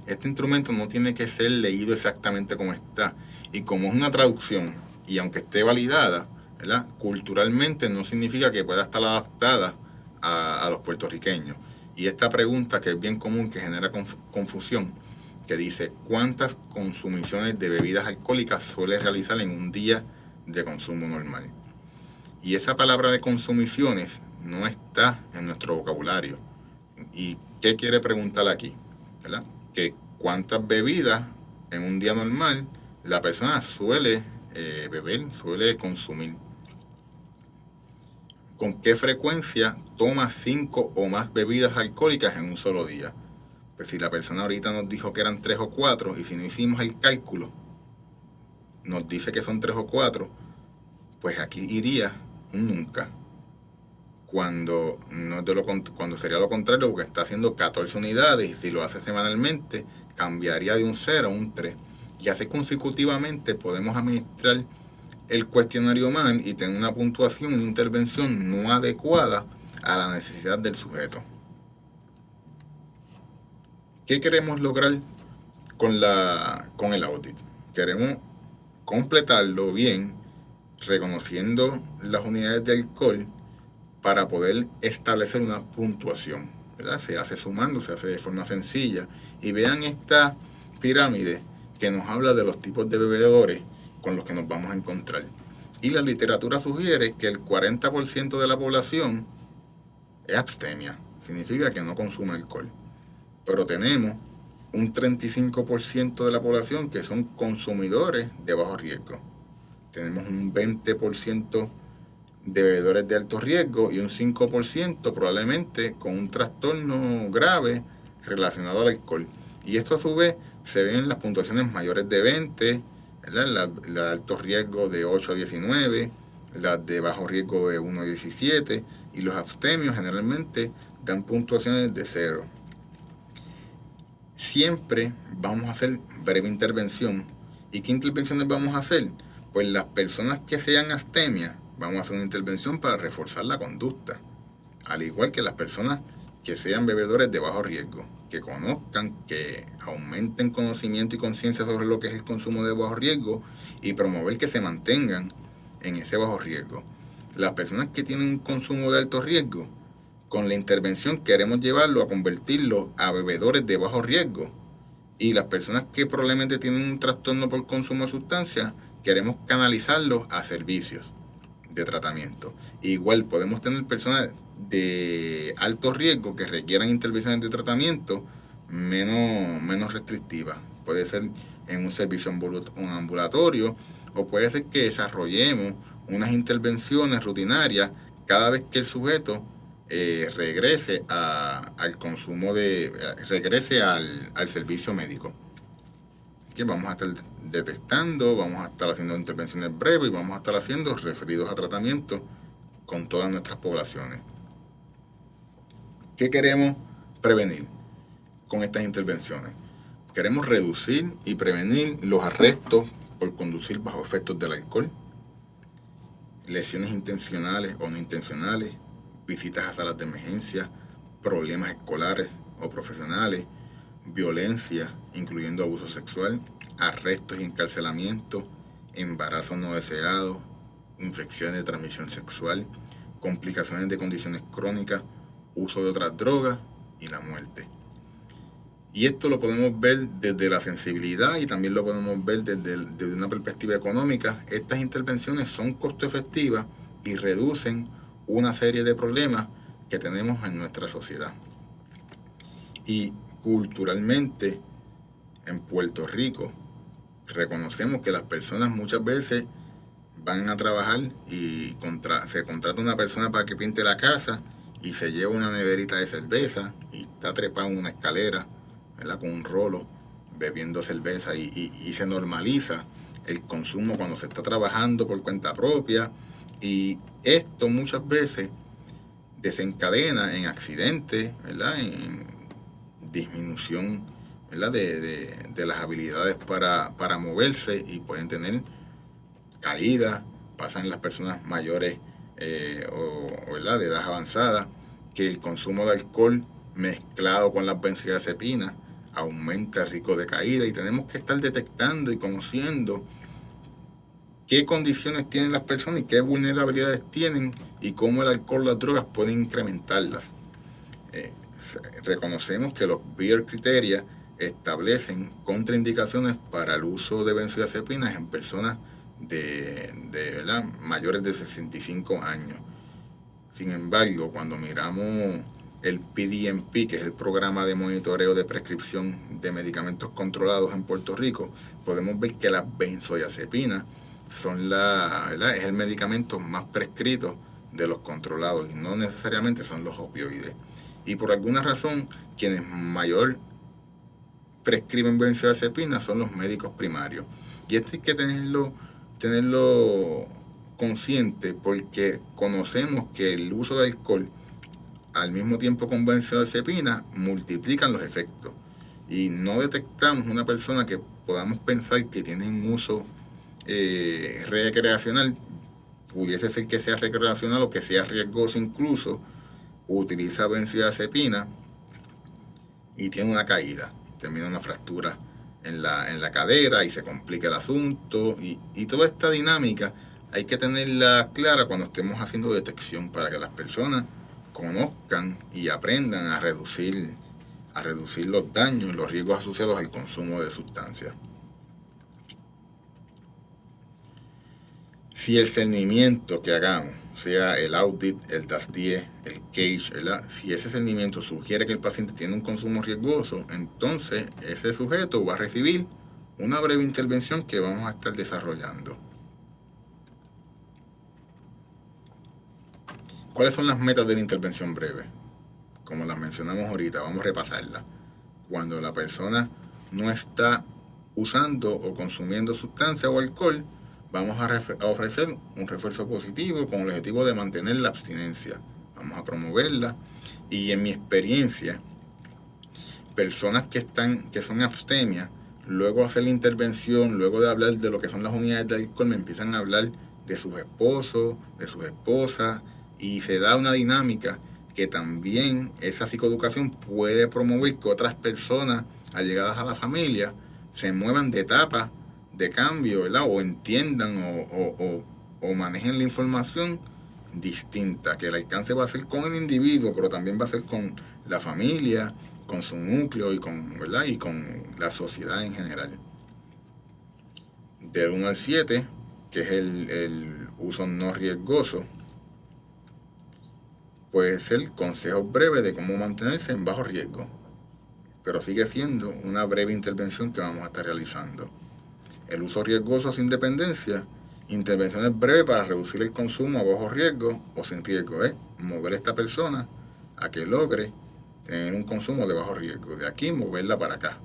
Este instrumento no tiene que ser leído exactamente como está, y como es una traducción, y aunque esté validada, ¿verdad?, culturalmente no significa que pueda estar adaptada a los puertorriqueños. Y esta pregunta, que es bien común, que genera confusión, que dice ¿cuántas consumiciones de bebidas alcohólicas suele realizar en un día de consumo normal? Y esa palabra de consumiciones no está en nuestro vocabulario. ¿Y qué quiere preguntar aquí? ¿Verdad? Que cuántas bebidas en un día normal la persona suele beber, suele consumir. ¿Con qué frecuencia toma 5 o más bebidas alcohólicas en un solo día? Pues si la persona ahorita nos dijo que eran 3 o 4, y si no hicimos el cálculo, nos dice que son 3 o 4, pues aquí iría un nunca. Cuando sería lo contrario, porque está haciendo 14 unidades, y si lo hace semanalmente, cambiaría de un 0 a un 3. Y así consecutivamente podemos administrar el cuestionario mal y tener una puntuación, una intervención no adecuada a la necesidad del sujeto. ¿Qué queremos lograr con el audit? Queremos completarlo bien, reconociendo las unidades de alcohol, para poder establecer una puntuación, ¿verdad? Se hace sumando, se hace de forma sencilla. Y vean esta pirámide que nos habla de los tipos de bebedores con los que nos vamos a encontrar. Y la literatura sugiere que el 40% de la población es abstemia, significa que no consume alcohol. Pero tenemos un 35% de la población que son consumidores de bajo riesgo. Tenemos un 20% de bebedores de alto riesgo y un 5% probablemente con un trastorno grave relacionado al alcohol. Y esto a su vez se ve en las puntuaciones mayores de 20, ¿verdad?, la de alto riesgo de 8 a 19, las de bajo riesgo de 1 a 17 y los abstemios generalmente dan puntuaciones de 0. Siempre vamos a hacer breve intervención. ¿Y qué intervenciones vamos a hacer? Pues las personas que sean abstemias, vamos a hacer una intervención para reforzar la conducta. Al igual que las personas que sean bebedores de bajo riesgo, que conozcan, que aumenten conocimiento y conciencia sobre lo que es el consumo de bajo riesgo y promover que se mantengan en ese bajo riesgo. Las personas que tienen un consumo de alto riesgo, con la intervención queremos llevarlo a convertirlo a bebedores de bajo riesgo. Y las personas que probablemente tienen un trastorno por consumo de sustancias, queremos canalizarlos a servicios de tratamiento. Igual podemos tener personas de alto riesgo que requieran intervenciones de tratamiento menos restrictivas. Puede ser en un servicio ambulatorio o puede ser que desarrollemos unas intervenciones rutinarias cada vez que el sujeto regrese al consumo regrese al servicio médico. Que vamos a estar detectando, vamos a estar haciendo intervenciones breves y vamos a estar haciendo referidos a tratamiento con todas nuestras poblaciones. ¿Qué queremos prevenir con estas intervenciones? Queremos reducir y prevenir los arrestos por conducir bajo efectos del alcohol, lesiones intencionales o no intencionales, visitas a salas de emergencia, problemas escolares o profesionales, violencia, incluyendo abuso sexual, arrestos y encarcelamiento, embarazos no deseados, infecciones de transmisión sexual, complicaciones de condiciones crónicas, uso de otras drogas y la muerte. Y esto lo podemos ver desde la sensibilidad y también lo podemos ver desde una perspectiva económica. Estas intervenciones son costo efectivas y reducen una serie de problemas que tenemos en nuestra sociedad. Y culturalmente, en Puerto Rico, reconocemos que las personas muchas veces van a trabajar y se contrata una persona para que pinte la casa y se lleva una neverita de cerveza y está trepado en una escalera, ¿verdad?, con un rolo, bebiendo cerveza y se normaliza el consumo cuando se está trabajando por cuenta propia, y esto muchas veces desencadena en accidentes, ¿verdad?, en disminución, ¿verdad?, de las habilidades para moverse, y pueden tener caídas. Pasan las personas mayores ¿verdad?, de edad avanzada, que el consumo de alcohol mezclado con las benzodiazepinas aumenta el riesgo de caída, y tenemos que estar detectando y conociendo qué condiciones tienen las personas y qué vulnerabilidades tienen y cómo el alcohol y las drogas pueden incrementarlas. Reconocemos que los Beer Criteria establecen contraindicaciones para el uso de benzodiazepinas en personas ¿verdad?, mayores de 65 años. Sin embargo, cuando miramos el PDMP, que es el programa de monitoreo de prescripción de medicamentos controlados en Puerto Rico, podemos ver que las benzodiazepinas son es el medicamento más prescrito de los controlados, y no necesariamente son los opioides. Y por alguna razón, quienes mayor prescriben benzodiazepinas son los médicos primarios. Y esto hay que tenerlo consciente, porque conocemos que el uso de alcohol al mismo tiempo con benzodiazepina multiplican los efectos, y no detectamos una persona que podamos pensar que tiene un uso recreacional. Pudiese ser que sea recreacional o que sea riesgoso, incluso utiliza benzodiazepina y tiene una caída, termina una fractura en la cadera y se complica el asunto, y toda esta dinámica hay que tenerla clara cuando estemos haciendo detección, para que las personas conozcan y aprendan a reducir los daños y los riesgos asociados al consumo de sustancias. Si el cernimiento que hagamos, sea el audit, el DAS-10, el CAGE, ¿verdad?, si ese cernimiento sugiere que el paciente tiene un consumo riesgoso, entonces ese sujeto va a recibir una breve intervención que vamos a estar desarrollando. ¿Cuáles son las metas de la intervención breve? Como las mencionamos ahorita, vamos a repasarlas. Cuando la persona no está usando o consumiendo sustancia o alcohol, vamos a ofrecer un refuerzo positivo con el objetivo de mantener la abstinencia. Vamos a promoverla. Y en mi experiencia, personas que son abstemias, luego de hacer la intervención, luego de hablar de lo que son las unidades de alcohol, me empiezan a hablar de sus esposos, de sus esposas, y se da una dinámica que también esa psicoeducación puede promover que otras personas allegadas a la familia se muevan de etapa de cambio, ¿verdad? O entiendan o manejen la información distinta, que el alcance va a ser con el individuo, pero también va a ser con la familia, con su núcleo y con, ¿verdad? Y con la sociedad en general. Del 1 al 7, que es el uso no riesgoso, puede ser consejos breves de cómo mantenerse en bajo riesgo, pero sigue siendo una breve intervención que vamos a estar realizando. El uso riesgoso sin dependencia, intervenciones breves para reducir el consumo a bajo riesgo o sin riesgo, es mover a esta persona a que logre tener un consumo de bajo riesgo, de aquí moverla para acá.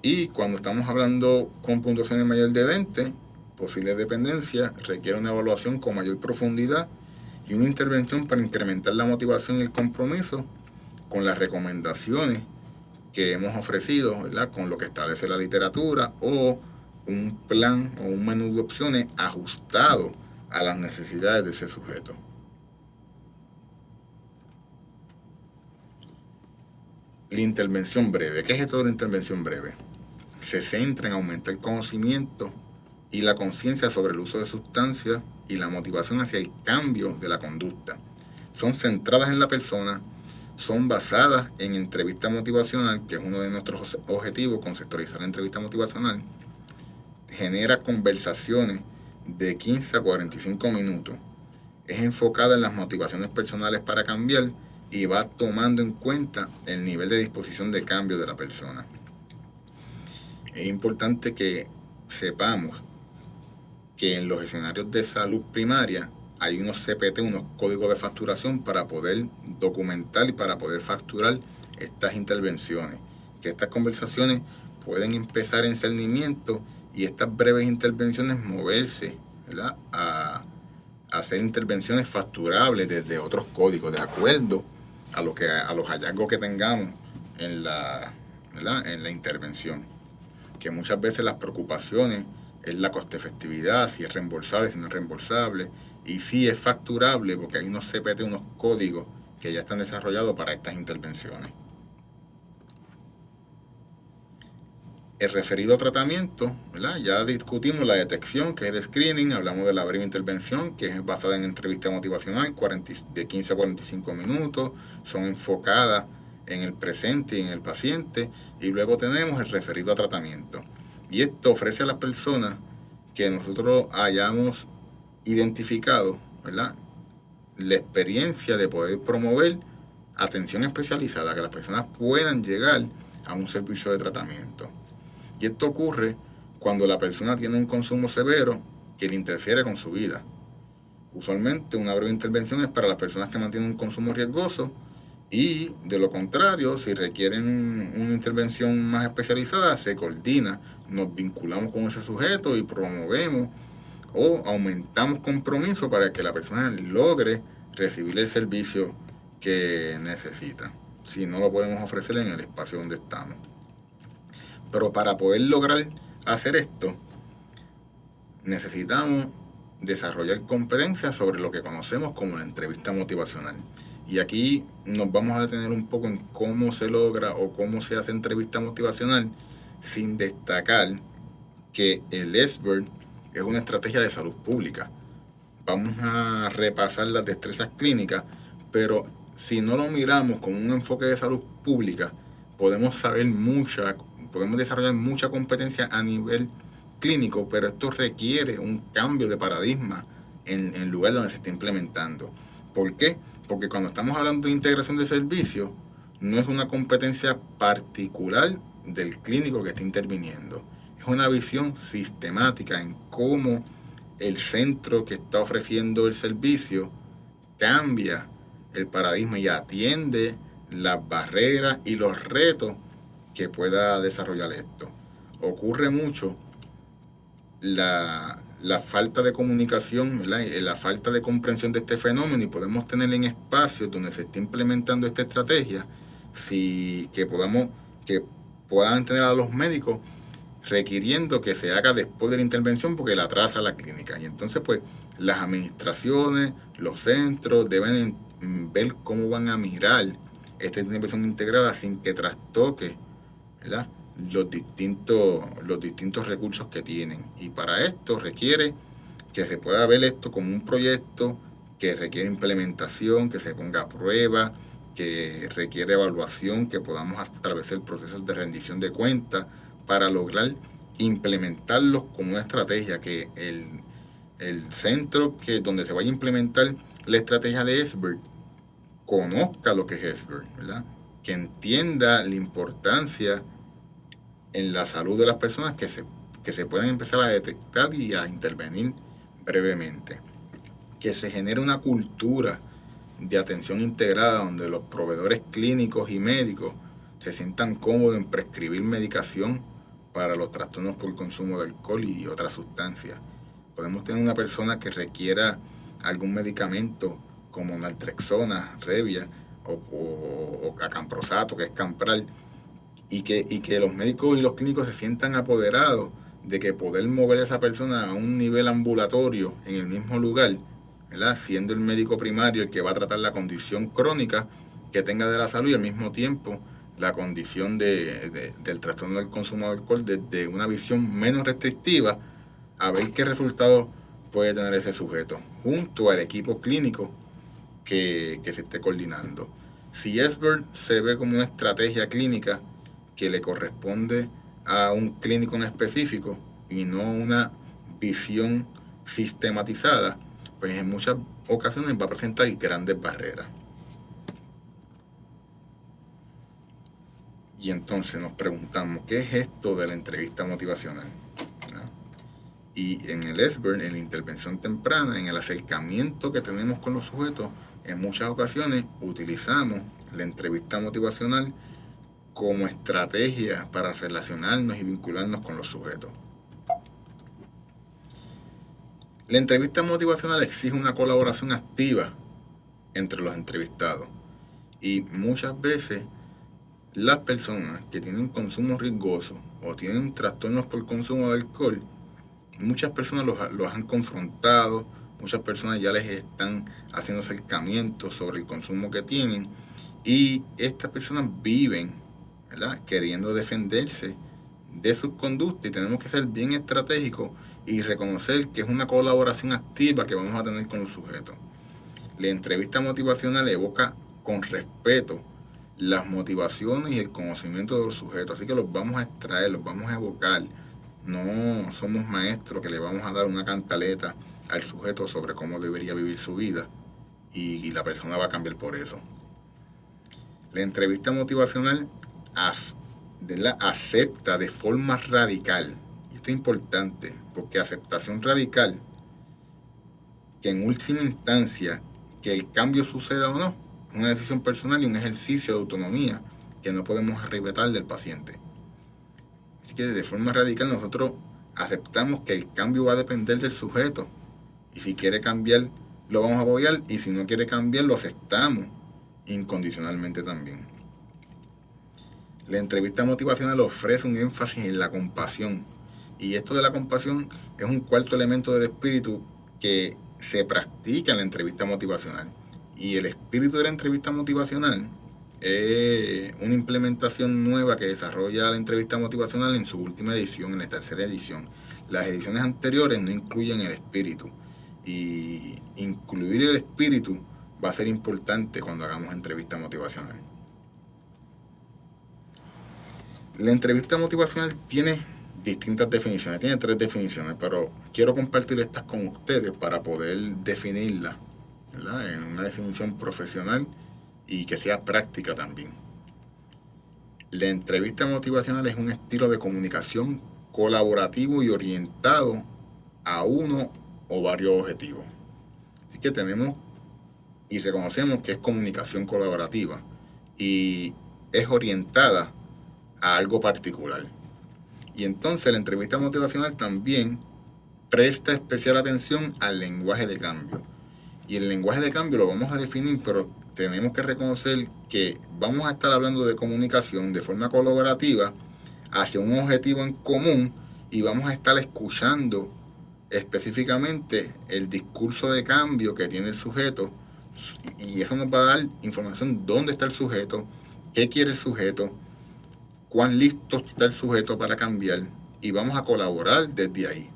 Y cuando estamos hablando con puntuaciones mayor de 20, posible dependencia requiere una evaluación con mayor profundidad y una intervención para incrementar la motivación y el compromiso con las recomendaciones que hemos ofrecido, ¿verdad? Con lo que establece la literatura, o un plan o un menú de opciones ajustado a las necesidades de ese sujeto. La intervención breve. ¿Qué es esto de la intervención breve? Se centra en aumentar el conocimiento y la conciencia sobre el uso de sustancias y la motivación hacia el cambio de la conducta. Son centradas en la persona, son basadas en entrevista motivacional, que es uno de nuestros objetivos, conceptualizar la entrevista motivacional. Genera conversaciones de 15 a 45 minutos. Es enfocada en las motivaciones personales para cambiar y va tomando en cuenta el nivel de disposición de cambio de la persona. Es importante que sepamos que en los escenarios de salud primaria hay unos CPT, unos códigos de facturación para poder documentar y para poder facturar estas intervenciones. Que estas conversaciones pueden empezar en cernimiento y estas breves intervenciones moverse, ¿verdad? A hacer intervenciones facturables desde otros códigos, de acuerdo a los hallazgos que tengamos en la intervención. Que muchas veces las preocupaciones es la coste efectividad, si es reembolsable, si no es reembolsable, y si es facturable, porque hay unos CPT, unos códigos que ya están desarrollados para estas intervenciones. El referido tratamiento, ¿verdad? Ya discutimos la detección, que es el screening, hablamos de la breve intervención, que es basada en entrevista motivacional, de 15 a 45 minutos, son enfocadas en el presente y en el paciente, y luego tenemos el referido a tratamiento. Y esto ofrece a las personas que nosotros hayamos identificado, ¿verdad?, la experiencia de poder promover atención especializada, que las personas puedan llegar a un servicio de tratamiento. Y esto ocurre cuando la persona tiene un consumo severo que le interfiere con su vida. Usualmente una breve intervención es para las personas que mantienen un consumo riesgoso, y de lo contrario, si requieren una intervención más especializada, se coordina, nos vinculamos con ese sujeto y promovemos o aumentamos compromiso para que la persona logre recibir el servicio que necesita, si no lo podemos ofrecer en el espacio donde estamos. Pero para poder lograr hacer esto, necesitamos desarrollar competencias sobre lo que conocemos como la entrevista motivacional. Y aquí nos vamos a detener un poco en cómo se logra o cómo se hace entrevista motivacional, sin destacar que el SBIRT es una estrategia de salud pública. Vamos a repasar las destrezas clínicas, pero si no lo miramos con un enfoque de salud pública, podemos desarrollar mucha competencia a nivel clínico, pero esto requiere un cambio de paradigma en el lugar donde se está implementando. ¿Por qué? Porque cuando estamos hablando de integración de servicios, no es una competencia particular del clínico que está interviniendo. Es una visión sistemática en cómo el centro que está ofreciendo el servicio cambia el paradigma y atiende las barreras y los retos que pueda desarrollar esto. Ocurre mucho la la falta de comunicación, ¿verdad? La falta de comprensión de este fenómeno, y podemos tener en espacios donde se esté implementando esta estrategia, que puedan tener a los médicos requiriendo que se haga después de la intervención porque la atrasa la clínica. Y entonces pues las administraciones, los centros deben ver cómo van a mirar esta intervención integrada sin que trastoque, ¿verdad?, los distintos recursos que tienen. Y para esto requiere que se pueda ver esto como un proyecto que requiere implementación, que se ponga a prueba, que requiere evaluación, que podamos establecer procesos de rendición de cuentas para lograr implementarlos como una estrategia, que el centro donde se vaya a implementar la estrategia de SBIRT conozca lo que es SBIRT, ¿verdad?, que entienda la importancia en la salud de las personas, que se puedan empezar a detectar y a intervenir brevemente. Que se genere una cultura de atención integrada donde los proveedores clínicos y médicos se sientan cómodos en prescribir medicación para los trastornos por consumo de alcohol y otras sustancias. Podemos tener una persona que requiera algún medicamento como naltrexona, Revia o acamprosato, que es Campral, y que los médicos y los clínicos se sientan apoderados de que poder mover a esa persona a un nivel ambulatorio en el mismo lugar, ¿verdad?, siendo el médico primario el que va a tratar la condición crónica que tenga de la salud y al mismo tiempo la condición del trastorno del consumo de alcohol desde una visión menos restrictiva, a ver qué resultado puede tener ese sujeto junto al equipo clínico que se esté coordinando. Si SBIRT se ve como una estrategia clínica que le corresponde a un clínico en específico y no una visión sistematizada, pues en muchas ocasiones va a presentar grandes barreras. Y entonces nos preguntamos, ¿qué es esto de la entrevista motivacional? ¿No? Y en el SBIRT, en la intervención temprana, en el acercamiento que tenemos con los sujetos, en muchas ocasiones utilizamos la entrevista motivacional como estrategia para relacionarnos y vincularnos con los sujetos. La entrevista motivacional exige una colaboración activa entre los entrevistados, y muchas veces las personas que tienen consumo riesgoso o tienen trastornos por consumo de alcohol, muchas personas los han confrontado, muchas personas ya les están haciendo acercamientos sobre el consumo que tienen, y estas personas viven, ¿verdad?, queriendo defenderse de sus conductas, y tenemos que ser bien estratégicos y reconocer que es una colaboración activa que vamos a tener con los sujetos. La entrevista motivacional evoca con respeto las motivaciones y el conocimiento de los sujetos, así que los vamos a extraer, los vamos a evocar. No somos maestros que le vamos a dar una cantaleta al sujeto sobre cómo debería vivir su vida y la persona va a cambiar por eso. La entrevista motivacional acepta de forma radical, y esto es importante porque aceptación radical, que en última instancia que el cambio suceda o no, es una decisión personal y un ejercicio de autonomía que no podemos arrebatar del paciente. Así que de forma radical nosotros aceptamos que el cambio va a depender del sujeto, y si quiere cambiar lo vamos a apoyar, y si no quiere cambiar lo aceptamos incondicionalmente también. La entrevista motivacional ofrece un énfasis en la compasión, y esto de la compasión es un cuarto elemento del espíritu que se practica en la entrevista motivacional. Y el espíritu de la entrevista motivacional es una implementación nueva que desarrolla la entrevista motivacional en su última edición, en la tercera edición. Las ediciones anteriores no incluyen el espíritu, y incluir el espíritu va a ser importante cuando hagamos entrevista motivacional. La entrevista motivacional tiene distintas definiciones, tiene 3 definiciones, pero quiero compartir estas con ustedes para poder definirlas, ¿verdad?, en una definición profesional y que sea práctica también. La entrevista motivacional es un estilo de comunicación colaborativo y orientado a uno o varios objetivos. Así que tenemos y reconocemos que es comunicación colaborativa y es orientada a algo particular. Y entonces la entrevista motivacional también presta especial atención al lenguaje de cambio. Y el lenguaje de cambio lo vamos a definir, pero tenemos que reconocer que vamos a estar hablando de comunicación de forma colaborativa hacia un objetivo en común y vamos a estar escuchando específicamente el discurso de cambio que tiene el sujeto, y eso nos va a dar información dónde está el sujeto, qué quiere el sujeto, cuán listo está el sujeto para cambiar, y vamos a colaborar desde ahí.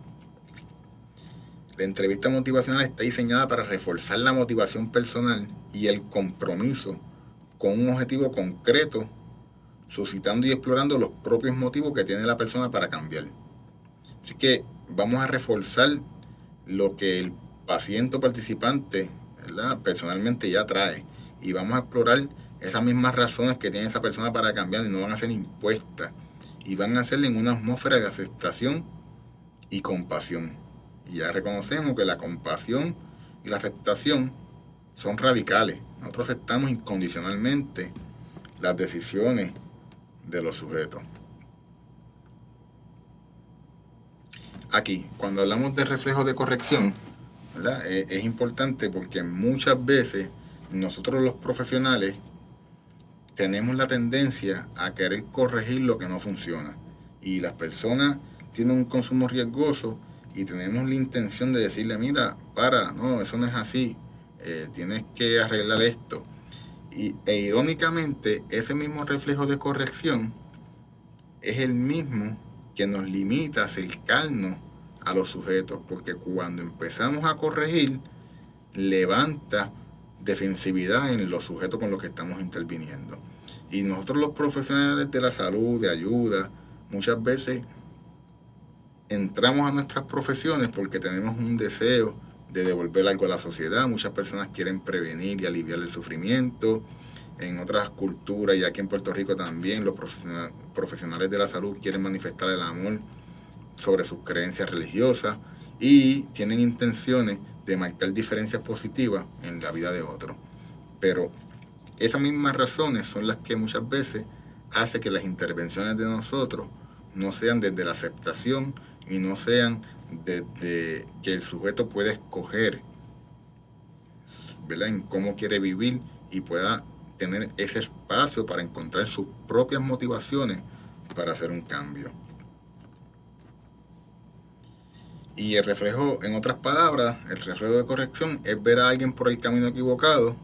La entrevista motivacional está diseñada para reforzar la motivación personal y el compromiso con un objetivo concreto, suscitando y explorando los propios motivos que tiene la persona para cambiar. Así que vamos a reforzar lo que el paciente o participante, ¿verdad?, personalmente ya trae, y vamos a explorar esas mismas razones que tiene esa persona para cambiar, y no van a ser impuestas, y van a ser en una atmósfera de aceptación y compasión. Y ya reconocemos que la compasión y la aceptación son radicales. Nosotros aceptamos incondicionalmente las decisiones de los sujetos. Aquí, cuando hablamos de reflejo de corrección, ¿verdad?, es importante porque muchas veces nosotros los profesionales tenemos la tendencia a querer corregir lo que no funciona. Y las personas tienen un consumo riesgoso y tenemos la intención de decirle, mira, no, eso no es así, tienes que arreglar esto. E irónicamente, ese mismo reflejo de corrección es el mismo que nos limita a acercarnos a los sujetos, porque cuando empezamos a corregir, levanta defensividad en los sujetos con los que estamos interviniendo. Y nosotros los profesionales de la salud, de ayuda, muchas veces entramos a nuestras profesiones porque tenemos un deseo de devolver algo a la sociedad. Muchas personas quieren prevenir y aliviar el sufrimiento. En otras culturas y aquí en Puerto Rico también los profesionales de la salud quieren manifestar el amor sobre sus creencias religiosas y tienen intenciones de marcar diferencias positivas en la vida de otros. Pero esas mismas razones son las que muchas veces hacen que las intervenciones de nosotros no sean desde la aceptación y no sean desde que el sujeto pueda escoger, ¿verdad?, en cómo quiere vivir y pueda tener ese espacio para encontrar sus propias motivaciones para hacer un cambio. Y el reflejo, en otras palabras, el reflejo de corrección es ver a alguien por el camino equivocado,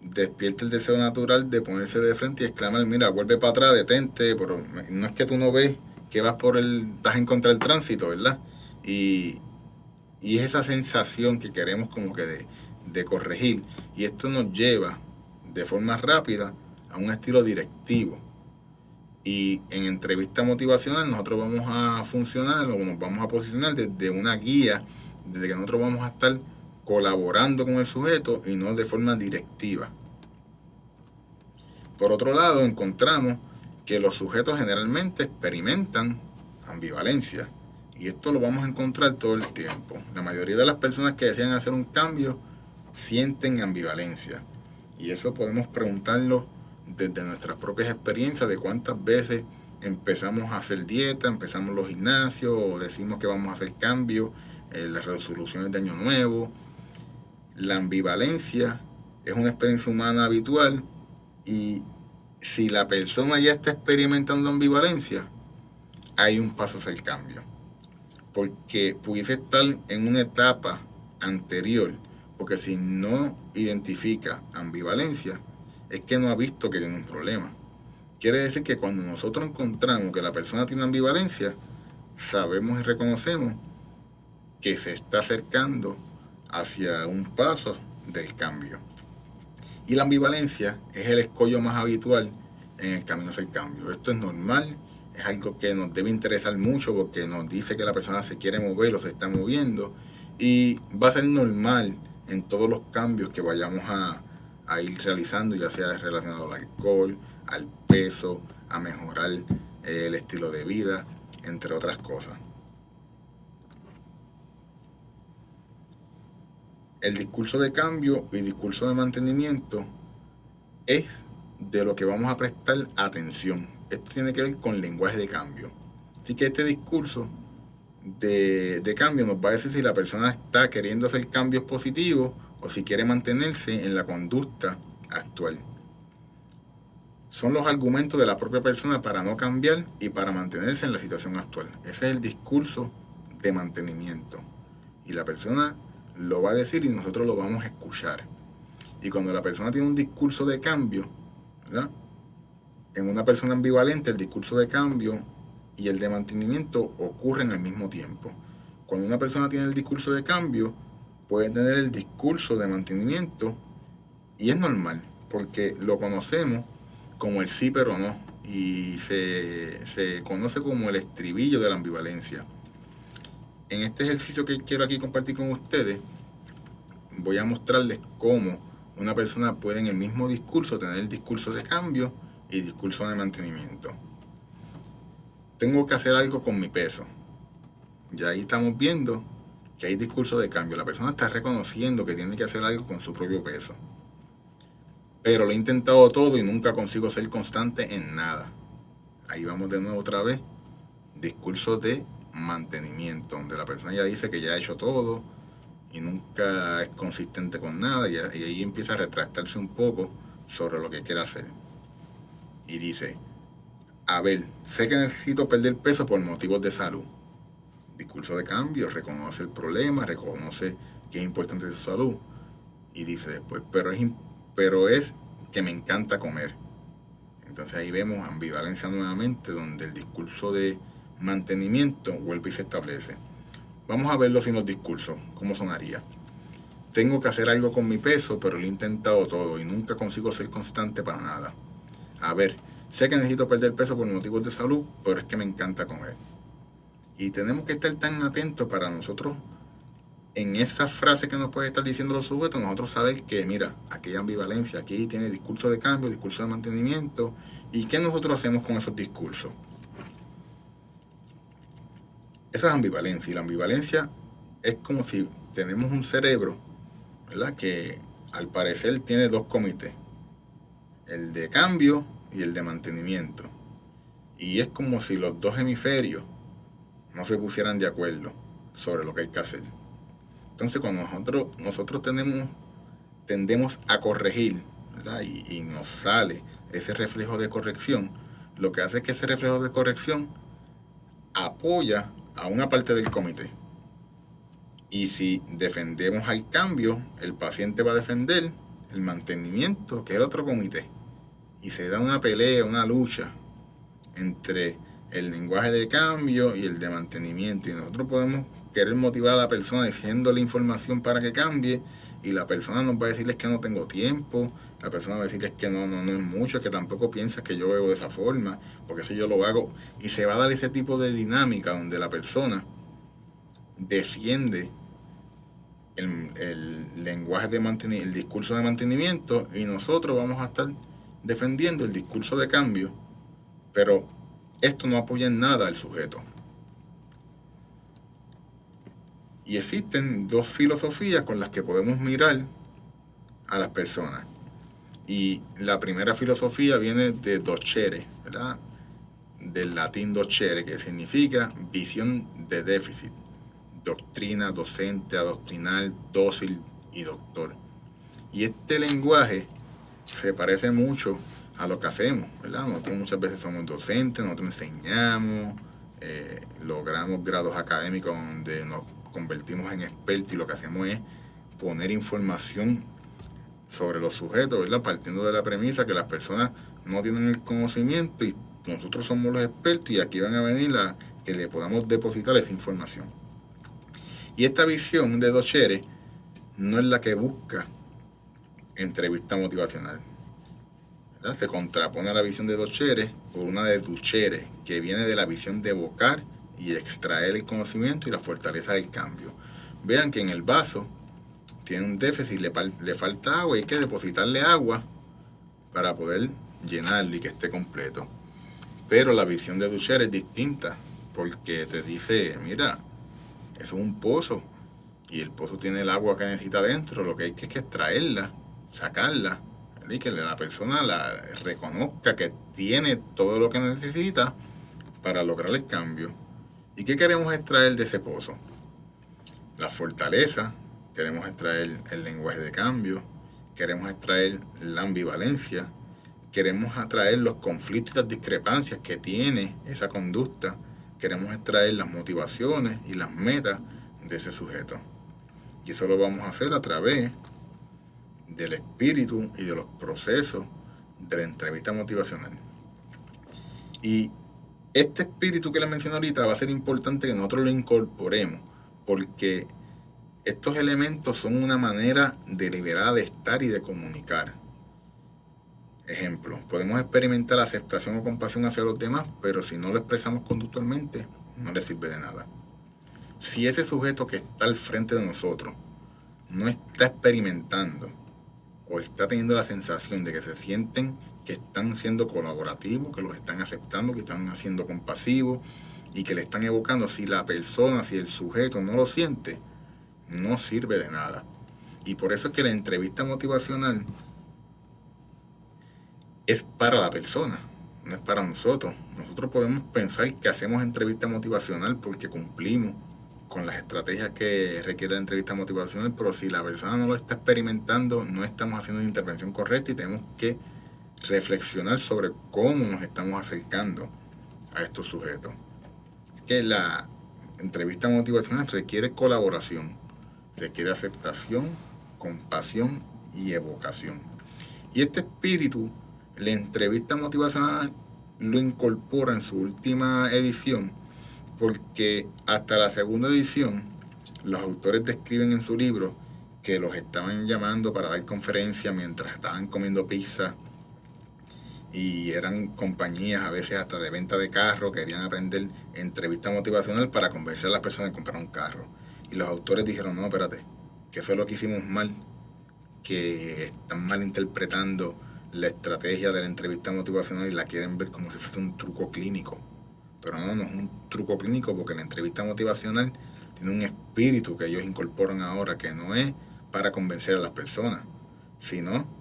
despierta el deseo natural de ponerse de frente y exclamar, mira, vuelve para atrás, detente, pero no es que tú no ves que estás en contra del tránsito, ¿verdad? Y es esa sensación que queremos como que de corregir, y esto nos lleva de forma rápida a un estilo directivo. Y en entrevista motivacional nosotros vamos a funcionar o nos vamos a posicionar desde una guía, desde que nosotros vamos a estar colaborando con el sujeto y no de forma directiva. Por otro lado, encontramos que los sujetos generalmente experimentan ambivalencia, y esto lo vamos a encontrar todo el tiempo. La mayoría de las personas que desean hacer un cambio sienten ambivalencia, y eso podemos preguntarlo desde nuestras propias experiencias, de cuántas veces empezamos a hacer dieta, empezamos los gimnasios o decimos que vamos a hacer cambios, las resoluciones de año nuevo. La ambivalencia es una experiencia humana habitual, y si la persona ya está experimentando ambivalencia, hay un paso hacia el cambio, porque pudiese estar en una etapa anterior, porque si no identifica ambivalencia, es que no ha visto que tiene un problema. Quiere decir que cuando nosotros encontramos que la persona tiene ambivalencia, sabemos y reconocemos que se está acercando hacia un paso del cambio. Y la ambivalencia es el escollo más habitual en el camino hacia el cambio. Esto es normal, es algo que nos debe interesar mucho porque nos dice que la persona se quiere mover o se está moviendo, y va a ser normal en todos los cambios que vayamos a ir realizando, ya sea relacionado al alcohol, al peso, a mejorar el estilo de vida, entre otras cosas. El discurso de cambio y discurso de mantenimiento es de lo que vamos a prestar atención. Esto tiene que ver con lenguaje de cambio. Así que este discurso de cambio nos va a decir si la persona está queriendo hacer cambios positivos o si quiere mantenerse en la conducta actual. Son los argumentos de la propia persona para no cambiar y para mantenerse en la situación actual. Ese es el discurso de mantenimiento. Y la persona lo va a decir y nosotros lo vamos a escuchar. Y cuando la persona tiene un discurso de cambio, ¿verdad? En una persona ambivalente, el discurso de cambio y el de mantenimiento ocurren al mismo tiempo. Cuando una persona tiene el discurso de cambio, puede tener el discurso de mantenimiento y es normal, porque lo conocemos como el sí pero no y se conoce como el estribillo de la ambivalencia. En este ejercicio que quiero aquí compartir con ustedes, voy a mostrarles cómo una persona puede en el mismo discurso tener el discurso de cambio y discurso de mantenimiento. Tengo que hacer algo con mi peso. Ya ahí estamos viendo que hay discurso de cambio. La persona está reconociendo que tiene que hacer algo con su propio peso. Pero lo he intentado todo y nunca consigo ser constante en nada. Ahí vamos de nuevo otra vez. Discurso de mantenimiento, donde la persona ya dice que ya ha hecho todo y nunca es consistente con nada y ahí empieza a retractarse un poco sobre lo que quiere hacer. Y dice, a ver, sé que necesito perder peso por motivos de salud. Discurso de cambio, reconoce el problema, reconoce que es importante su salud. Y dice después, pero es que me encanta comer. Entonces ahí vemos ambivalencia nuevamente, donde el discurso de mantenimiento vuelve y se establece. Vamos a verlo sin los discursos, cómo sonaría. Tengo que hacer algo con mi peso, pero lo he intentado todo y nunca consigo ser constante para nada. A ver, sé que necesito perder peso por motivos de salud, pero es que me encanta comer. Y tenemos que estar tan atentos para nosotros, en esa frase que nos puede estar diciendo los sujetos, nosotros saber que, mira, aquí hay ambivalencia, aquí tiene discurso de cambio, discurso de mantenimiento, y qué nosotros hacemos con esos discursos. Esa es ambivalencia, y la ambivalencia es como si tenemos un cerebro, ¿verdad?, que al parecer tiene dos comités, el de cambio y el de mantenimiento. Y es como si los dos hemisferios no se pusieran de acuerdo sobre lo que hay que hacer. Entonces cuando nosotros tendemos a corregir, ¿verdad?, y nos sale ese reflejo de corrección, lo que hace es que ese reflejo de corrección apoya a una parte del comité. Y si defendemos al cambio, el paciente va a defender el mantenimiento, que es el otro comité. Y se da una pelea, una lucha entre el lenguaje de cambio y el de mantenimiento. Y nosotros podemos querer motivar a la persona diciéndole información para que cambie, y la persona nos va a decirles que no tengo tiempo, la persona va a decirles que no es mucho, que tampoco piensas que yo veo de esa forma, porque si yo lo hago. Y se va a dar ese tipo de dinámica donde la persona defiende el lenguaje de mantenimiento, el discurso de mantenimiento, y nosotros vamos a estar defendiendo el discurso de cambio, pero esto no apoya en nada al sujeto. Y existen dos filosofías con las que podemos mirar a las personas. Y la primera filosofía viene de docere, ¿verdad?, del latín docere, que significa visión de déficit, doctrina, docente, adoctrinar, dócil y doctor. Y este lenguaje se parece mucho a lo que hacemos, ¿verdad? Nosotros muchas veces somos docentes, nosotros enseñamos, logramos grados académicos donde nos convertimos en expertos, y lo que hacemos es poner información sobre los sujetos, ¿verdad?, partiendo de la premisa que las personas no tienen el conocimiento y nosotros somos los expertos, y aquí van a venir a que le podamos depositar esa información. Y esta visión de docere no es la que busca entrevista motivacional, ¿verdad? Se contrapone a la visión de docere por una de ducere, que viene de la visión de evocar y extraer el conocimiento y la fortaleza del cambio. Vean que en el vaso tiene un déficit, le falta agua, y hay que depositarle agua para poder llenarlo y que esté completo. Pero la visión de ducere es distinta, porque te dice, mira, eso es un pozo, y el pozo tiene el agua que necesita dentro, lo que hay que es que extraerla, sacarla, y que la persona la reconozca que tiene todo lo que necesita para lograr el cambio. ¿Y qué queremos extraer de ese pozo? La fortaleza, queremos extraer el lenguaje de cambio, queremos extraer la ambivalencia, queremos extraer los conflictos y las discrepancias que tiene esa conducta, queremos extraer las motivaciones y las metas de ese sujeto. Y eso lo vamos a hacer a través del espíritu y de los procesos de la entrevista motivacional. Y este espíritu que les mencioné ahorita va a ser importante que nosotros lo incorporemos, porque estos elementos son una manera deliberada de estar y de comunicar. Ejemplo, podemos experimentar aceptación o compasión hacia los demás, pero si no lo expresamos conductualmente, no le sirve de nada. Si ese sujeto que está al frente de nosotros no está experimentando o está teniendo la sensación de que se sienten que están siendo colaborativos, que los están aceptando, que están siendo compasivos y que le están evocando, si la persona, si el sujeto no lo siente, no sirve de nada. Y por eso es que la entrevista motivacional es para la persona, no es para nosotros. Nosotros podemos pensar que hacemos entrevista motivacional porque cumplimos con las estrategias que requiere la entrevista motivacional, pero si la persona no lo está experimentando, no estamos haciendo una intervención correcta y tenemos que reflexionar sobre cómo nos estamos acercando a estos sujetos. Es que la entrevista motivacional requiere colaboración, requiere aceptación, compasión y evocación. Y este espíritu, la entrevista motivacional lo incorpora en su última edición, porque hasta la segunda edición los autores describen en su libro que los estaban llamando para dar conferencias mientras estaban comiendo pizza, y eran compañías a veces hasta de venta de carro, querían aprender entrevista motivacional para convencer a las personas de comprar un carro. Y los autores dijeron, no, espérate, ¿qué fue lo que hicimos mal? Que están malinterpretando la estrategia de la entrevista motivacional y la quieren ver como si fuese un truco clínico. Pero no es un truco clínico, porque la entrevista motivacional tiene un espíritu que ellos incorporan ahora, que no es para convencer a las personas, sino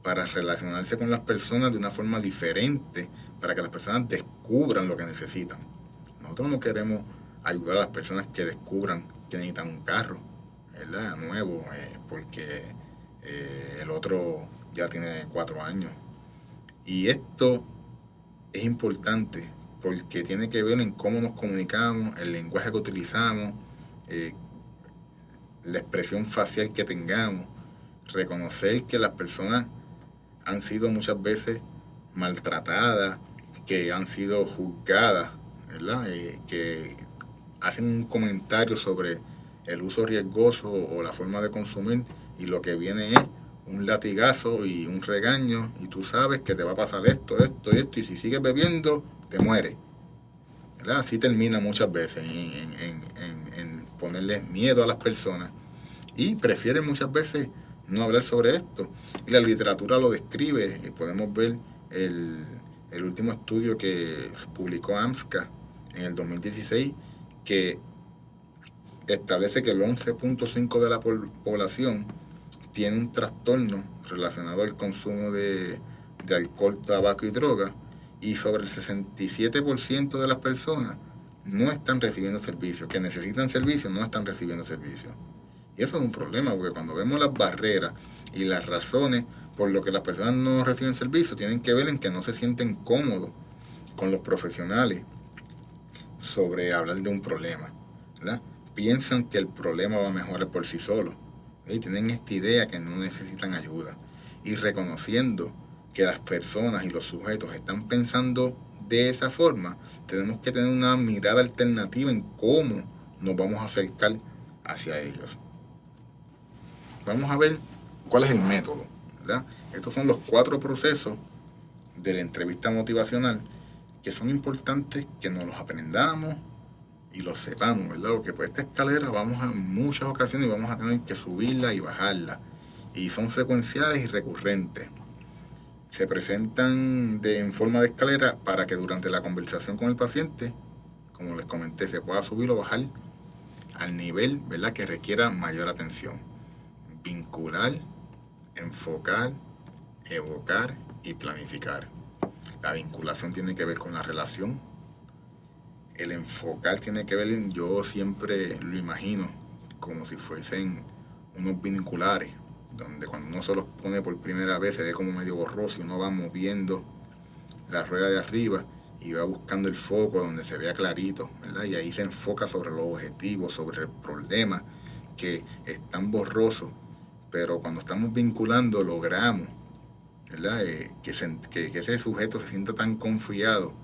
para relacionarse con las personas de una forma diferente, para que las personas descubran lo que necesitan. Nosotros no queremos ayudar a las personas que descubran que necesitan un carro, ¿verdad? Nuevo, porque el otro ya tiene 4 años. Y esto es importante porque tiene que ver en cómo nos comunicamos, el lenguaje que utilizamos, la expresión facial que tengamos, reconocer que las personas han sido muchas veces maltratadas, que han sido juzgadas, ¿verdad? Que hacen un comentario sobre el uso riesgoso o la forma de consumir, y lo que viene es un latigazo y un regaño, y tú sabes que te va a pasar esto, y si sigues bebiendo, te mueres. ¿Verdad? Así termina muchas veces en ponerles miedo a las personas, y prefieren muchas veces no hablar sobre esto. Y la literatura lo describe, y podemos ver el último estudio que publicó AMSCA en el 2016, que establece que el 11.5% de la población tiene un trastorno relacionado al consumo de alcohol, tabaco y droga, y sobre el 67% de las personas no están recibiendo servicios, que necesitan servicios, no están recibiendo servicios. Y eso es un problema, porque cuando vemos las barreras y las razones por lo que las personas no reciben servicios, tienen que ver en que no se sienten cómodos con los profesionales sobre hablar de un problema, ¿verdad? Piensan que el problema va a mejorar por sí solo, y tienen esta idea que no necesitan ayuda. Y reconociendo que las personas y los sujetos están pensando de esa forma, tenemos que tener una mirada alternativa en cómo nos vamos a acercar hacia ellos. Vamos a ver cuál es el método, ¿verdad? Estos son los 4 procesos de la entrevista motivacional que son importantes que nos los aprendamos y los sepamos, ¿verdad? Porque por esta escalera vamos a muchas ocasiones y vamos a tener que subirla y bajarla, y son secuenciales y recurrentes. Se presentan en forma de escalera para que durante la conversación con el paciente, como les comenté, se pueda subir o bajar al nivel, ¿verdad?, que requiera mayor atención. Vincular, enfocar, evocar y planificar. La vinculación tiene que ver con la relación. El enfocar tiene que ver, yo siempre lo imagino como si fuesen unos binoculares, donde cuando uno se los pone por primera vez se ve como medio borroso y uno va moviendo la rueda de arriba y va buscando el foco donde se vea clarito, ¿verdad? Y ahí se enfoca sobre los objetivos, sobre el problema que están borrosos, pero cuando estamos vinculando logramos, ¿verdad? Que ese sujeto se sienta tan confiado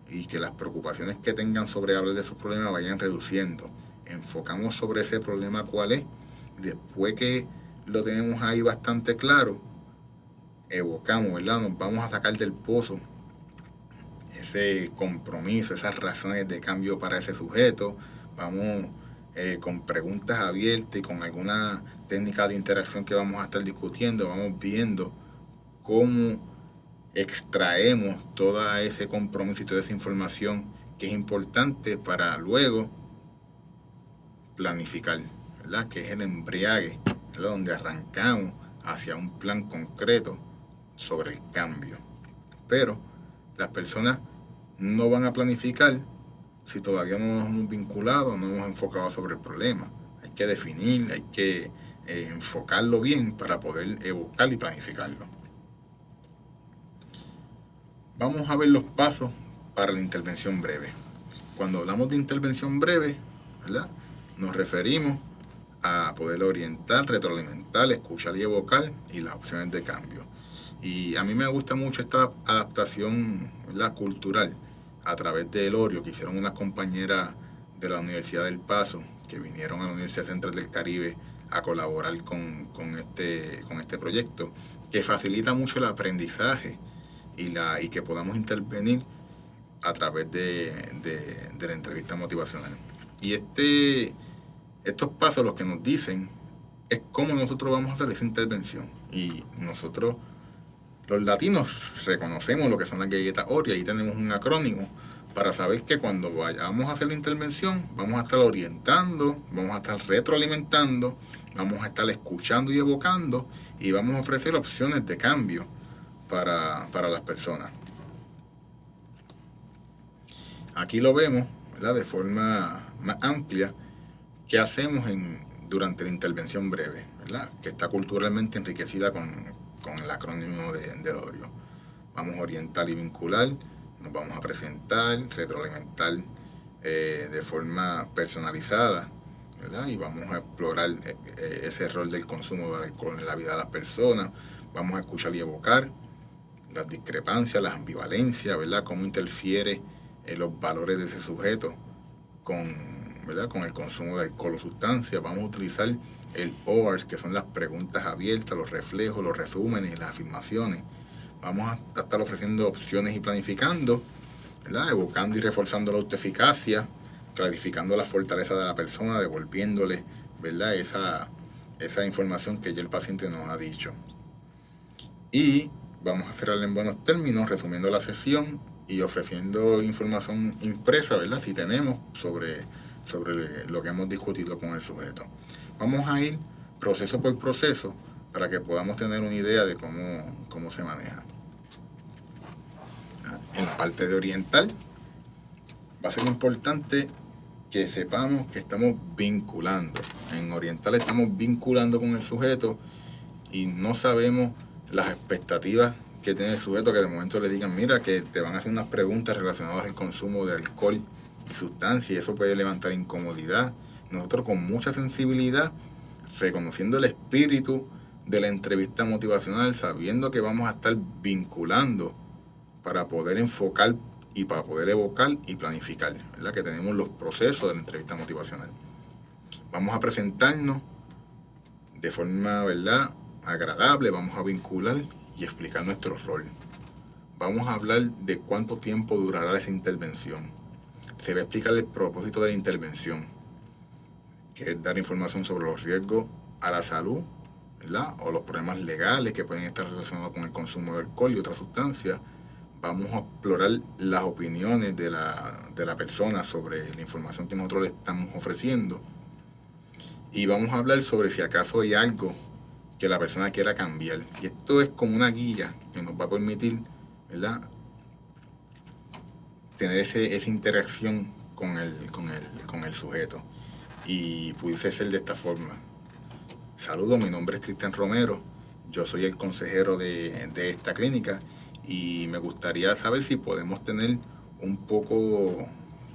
y que las preocupaciones que tengan sobre hablar de esos problemas vayan reduciendo. Enfocamos sobre ese problema cuál es, y después que lo tenemos ahí bastante claro, evocamos, ¿verdad? Nos vamos a sacar del pozo ese compromiso, esas razones de cambio para ese sujeto. Vamos con preguntas abiertas y con alguna técnica de interacción que vamos a estar discutiendo, vamos viendo cómo extraemos todo ese compromiso y toda esa información que es importante para luego planificar, ¿verdad? Que es el embriague, ¿verdad? Donde arrancamos hacia un plan concreto sobre el cambio. Pero las personas no van a planificar si todavía no nos hemos vinculado, no hemos enfocado sobre el problema. Hay que definir, hay que enfocarlo bien para poder evocar y planificarlo. Vamos a ver los pasos para la intervención breve. Cuando hablamos de intervención breve, ¿verdad? Nos referimos a poder orientar, retroalimentar, escuchar y evocar y las opciones de cambio. Y a mí me gusta mucho esta adaptación, ¿verdad?, cultural a través de Elorio, que hicieron unas compañeras de la Universidad del Paso, que vinieron a la Universidad Central del Caribe a colaborar con este proyecto, que facilita mucho el aprendizaje y que podamos intervenir a través de la entrevista motivacional. Y estos pasos los que nos dicen es cómo nosotros vamos a hacer esa intervención. Y nosotros, los latinos, reconocemos lo que son las galletas Oreo. Ahí tenemos un acrónimo para saber que cuando vayamos a hacer la intervención vamos a estar orientando, vamos a estar retroalimentando, vamos a estar escuchando y evocando y vamos a ofrecer opciones de cambio para las personas. Aquí lo vemos, ¿verdad?, de forma más amplia qué hacemos durante la intervención breve, ¿verdad?, que está culturalmente enriquecida con el acrónimo de Elorio. Vamos a orientar y vincular, nos vamos a presentar, retroalimentar de forma personalizada, ¿verdad?, y vamos a explorar ese rol del consumo de alcohol en la vida de las personas. Vamos a escuchar y evocar las discrepancias, las ambivalencias, ¿verdad?, cómo interfiere los valores de ese sujeto ¿verdad?, con el consumo de alcohol o sustancias. Vamos a utilizar el OARS, que son las preguntas abiertas, los reflejos, los resúmenes y las afirmaciones. Vamos a estar ofreciendo opciones y planificando, ¿verdad?, evocando y reforzando la autoeficacia, clarificando la fortaleza de la persona, devolviéndole, ¿verdad?, esa información que ya el paciente nos ha dicho. Y vamos a cerrar en buenos términos, resumiendo la sesión y ofreciendo información impresa, ¿verdad?, si tenemos sobre lo que hemos discutido con el sujeto. Vamos a ir proceso por proceso para que podamos tener una idea de cómo se maneja. En la parte de orientar, va a ser importante que sepamos que estamos vinculando. En oriental estamos vinculando con el sujeto y no sabemos las expectativas que tiene el sujeto, que de momento le digan, mira, que te van a hacer unas preguntas relacionadas al consumo de alcohol y sustancias, y eso puede levantar incomodidad. Nosotros, con mucha sensibilidad, reconociendo el espíritu de la entrevista motivacional, sabiendo que vamos a estar vinculando para poder enfocar y para poder evocar y planificar, ¿verdad?, que tenemos los procesos de la entrevista motivacional. Vamos a presentarnos de forma, ¿verdad?, agradable, vamos a vincular y explicar nuestro rol. Vamos a hablar de cuánto tiempo durará esa intervención. Se va a explicar el propósito de la intervención, que es dar información sobre los riesgos a la salud, ¿verdad?, o los problemas legales que pueden estar relacionados con el consumo de alcohol y otras sustancias. Vamos a explorar las opiniones de la persona sobre la información que nosotros le estamos ofreciendo. Y vamos a hablar sobre si acaso hay algo que la persona quiera cambiar. Y esto es como una guía que nos va a permitir, ¿verdad?, tener esa interacción con el sujeto. Y pudiese ser de esta forma. Saludos, mi nombre es Cristian Romero, yo soy el consejero de esta clínica y me gustaría saber si podemos tener un poco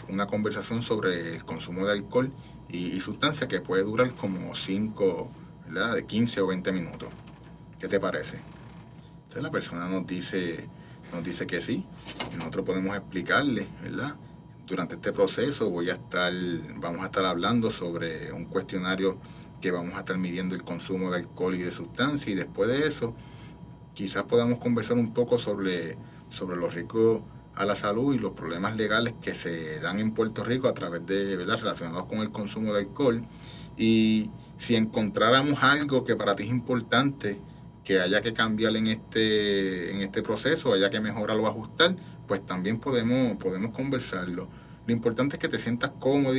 una conversación sobre el consumo de alcohol y sustancias que puede durar como 5, ¿verdad? De 15 o 20 minutos. ¿Qué te parece? Entonces la persona nos dice que sí, y nosotros podemos explicarle, ¿verdad? Durante este proceso vamos a estar hablando sobre un cuestionario que vamos a estar midiendo el consumo de alcohol y de sustancias, y después de eso quizás podamos conversar un poco sobre los riesgos a la salud y los problemas legales que se dan en Puerto Rico a través de, ¿verdad?, relacionados con el consumo de alcohol. Y si encontráramos algo que para ti es importante, que haya que cambiar en este proceso, haya que mejorar o ajustar, pues también podemos conversarlo. Lo importante es que te sientas cómodo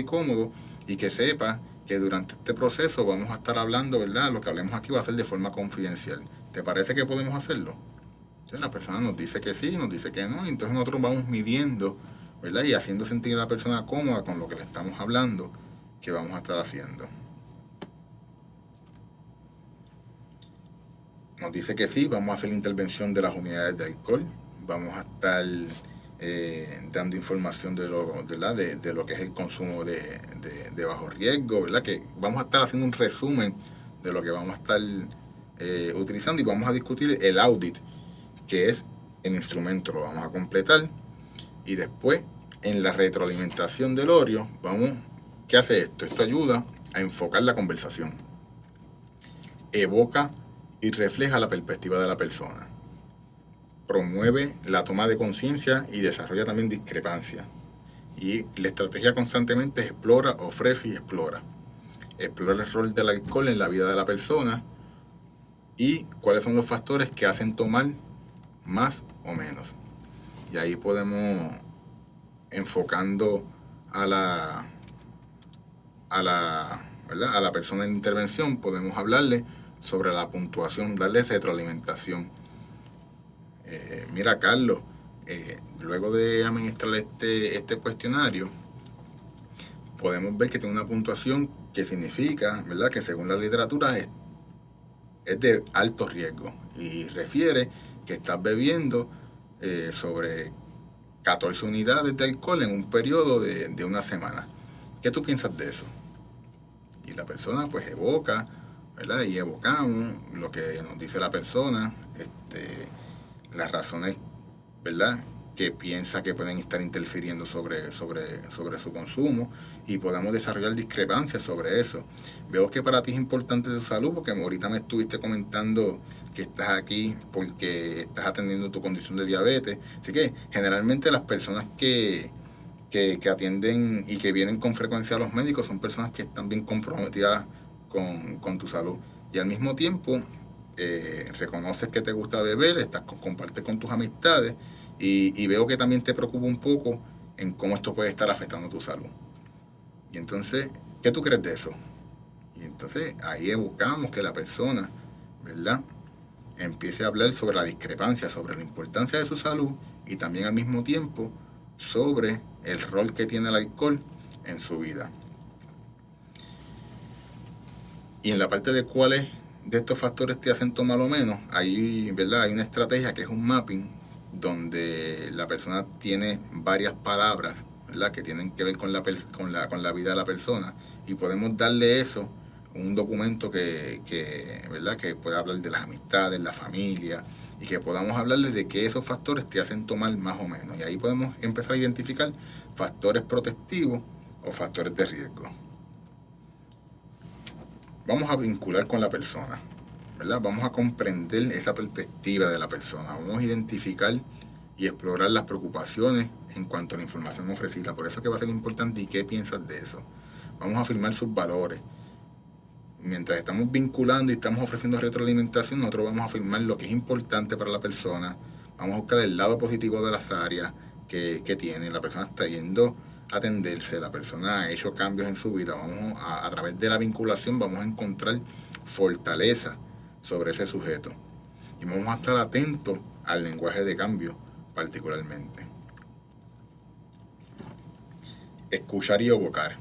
y que sepas que durante este proceso vamos a estar hablando, ¿verdad? Lo que hablemos aquí va a ser de forma confidencial. ¿Te parece que podemos hacerlo? Entonces la persona nos dice que sí, nos dice que no, y entonces nosotros vamos midiendo, ¿verdad? Y haciendo sentir a la persona cómoda con lo que le estamos hablando, que vamos a estar haciendo. Nos dice que sí, vamos a hacer la intervención de las unidades de alcohol, vamos a estar dando información de lo que es el consumo de bajo riesgo, ¿verdad? Que vamos a estar haciendo un resumen de lo que vamos a estar utilizando, y vamos a discutir el audit, que es el instrumento, lo vamos a completar, y después en la retroalimentación del ORIO, ¿qué hace esto? Esto ayuda a enfocar la conversación, evoca y refleja la perspectiva de la persona, promueve la toma de conciencia y desarrolla también discrepancia. Y la estrategia constantemente explora, ofrece y explora. Explora el rol del alcohol en la vida de la persona y cuáles son los factores que hacen tomar más o menos. Y ahí podemos, enfocando a la persona en intervención, podemos hablarle sobre la puntuación, darle retroalimentación. Mira, Carlos, luego de administrar este cuestionario, podemos ver que tiene una puntuación que significa, ¿verdad?, que según la literatura es de alto riesgo, y refiere que estás bebiendo sobre 14 unidades de alcohol en un periodo de una semana. ¿Qué tú piensas de eso? Y la persona pues evoca, ¿verdad? Y evocamos lo que nos dice la persona, las razones, ¿verdad?, que piensa que pueden estar interfiriendo sobre su consumo, y podamos desarrollar discrepancias sobre eso. Veo que para ti es importante tu salud, porque ahorita me estuviste comentando que estás aquí porque estás atendiendo tu condición de diabetes. Así que generalmente las personas que atienden y que vienen con frecuencia a los médicos son personas que están bien comprometidas con tu salud. Y al mismo tiempo reconoces que te gusta beber, compartes con tus amistades, y veo que también te preocupa un poco en cómo esto puede estar afectando tu salud. Y entonces, ¿qué tú crees de eso? Y entonces ahí buscamos que la persona, ¿verdad?, empiece a hablar sobre la discrepancia, sobre la importancia de su salud, y también al mismo tiempo sobre el rol que tiene el alcohol en su vida. Y en la parte de cuáles de estos factores te hacen tomar o menos, ¿verdad?, hay una estrategia que es un mapping, donde la persona tiene varias palabras, ¿verdad?, que tienen que ver con la vida de la persona, y podemos darle eso, un documento ¿verdad?, que pueda hablar de las amistades, la familia, y que podamos hablarle de que esos factores te hacen tomar más o menos. Y ahí podemos empezar a identificar factores protectivos o factores de riesgo. Vamos a vincular con la persona, ¿verdad? Vamos a comprender esa perspectiva de la persona. Vamos a identificar y explorar las preocupaciones en cuanto a la información ofrecida. Por eso es que va a ser importante y qué piensas de eso. Vamos a afirmar sus valores. Mientras estamos vinculando y estamos ofreciendo retroalimentación, nosotros vamos a afirmar lo que es importante para la persona. Vamos a buscar el lado positivo de las áreas que tiene. La persona está yendo a atenderse, la persona ha hecho cambios en su vida. Vamos a través de la vinculación vamos a encontrar fortaleza sobre ese sujeto. Y vamos a estar atentos al lenguaje de cambio particularmente. Escuchar y evocar.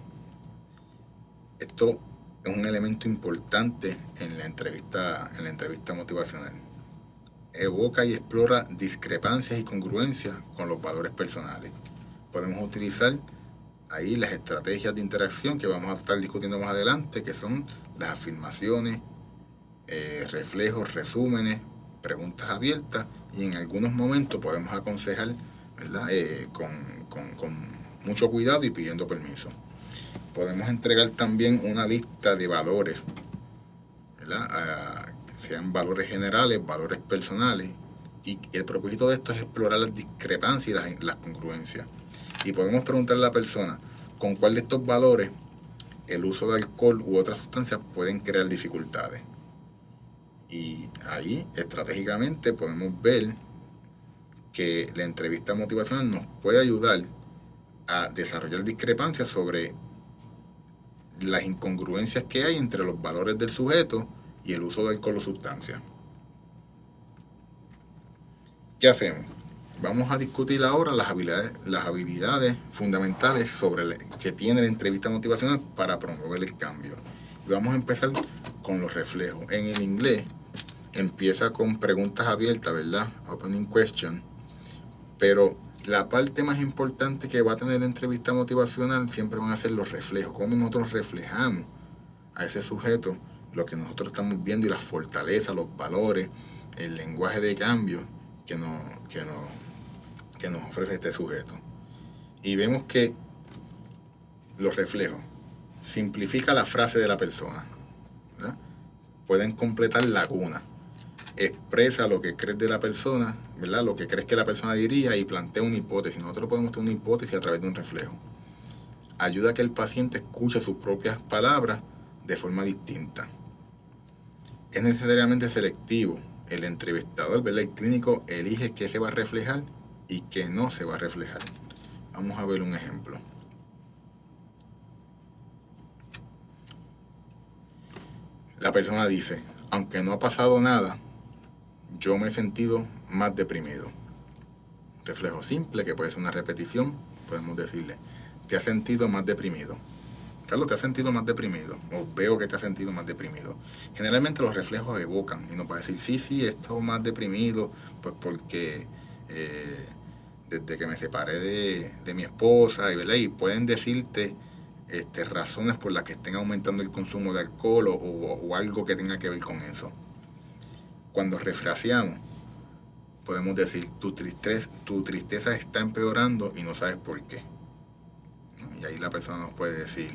Esto es un elemento importante en la entrevista motivacional. Evoca y explora discrepancias y congruencias con los valores personales. Podemos utilizar ahí las estrategias de interacción que vamos a estar discutiendo más adelante, que son las afirmaciones, reflejos, resúmenes, preguntas abiertas, y en algunos momentos podemos aconsejar, ¿verdad? Con mucho cuidado y pidiendo permiso. Podemos entregar también una lista de valores, ¿verdad? Sean valores generales, valores personales, y el propósito de esto es explorar las discrepancias y las congruencias. Y podemos preguntarle a la persona con cuál de estos valores el uso de alcohol u otras sustancias pueden crear dificultades. Y ahí estratégicamente podemos ver que la entrevista motivacional nos puede ayudar a desarrollar discrepancias sobre las incongruencias que hay entre los valores del sujeto y el uso de alcohol o sustancias. ¿Qué hacemos? Vamos a discutir ahora las habilidades fundamentales que tiene la entrevista motivacional para promover el cambio. Y vamos a empezar con los reflejos. En el inglés empieza con preguntas abiertas, ¿verdad? Opening question. Pero la parte más importante que va a tener la entrevista motivacional siempre van a ser los reflejos. Cómo nosotros reflejamos a ese sujeto lo que nosotros estamos viendo y las fortalezas, los valores, el lenguaje de cambio que nos ofrece este sujeto. Y vemos que los reflejos simplifica la frase de la persona, ¿verdad? Pueden completar lagunas, expresa lo que crees de la persona, ¿verdad? Lo que crees que la persona diría, y plantea una hipótesis. Nosotros podemos tener una hipótesis a través de un reflejo. Ayuda a que el paciente escuche sus propias palabras de forma distinta. Es necesariamente selectivo. El entrevistador, ¿verdad? El clínico elige qué se va a reflejar y qué no se va a reflejar. Vamos a ver un ejemplo. La persona dice: aunque no ha pasado nada, yo me he sentido más deprimido. Reflejo simple, que puede ser una repetición. Podemos decirle: ¿te has sentido más deprimido? Carlos, ¿te has sentido más deprimido? O veo que te has sentido más deprimido. Generalmente los reflejos evocan y nos va a decir: sí, he estado más deprimido, pues porque desde que me separé de mi esposa, ¿verdad? Y pueden decirte razones por las que estén aumentando el consumo de alcohol o algo que tenga que ver con eso. Cuando refraseamos, podemos decir: tu tristeza está empeorando y no sabes por qué. Y ahí la persona nos puede decir: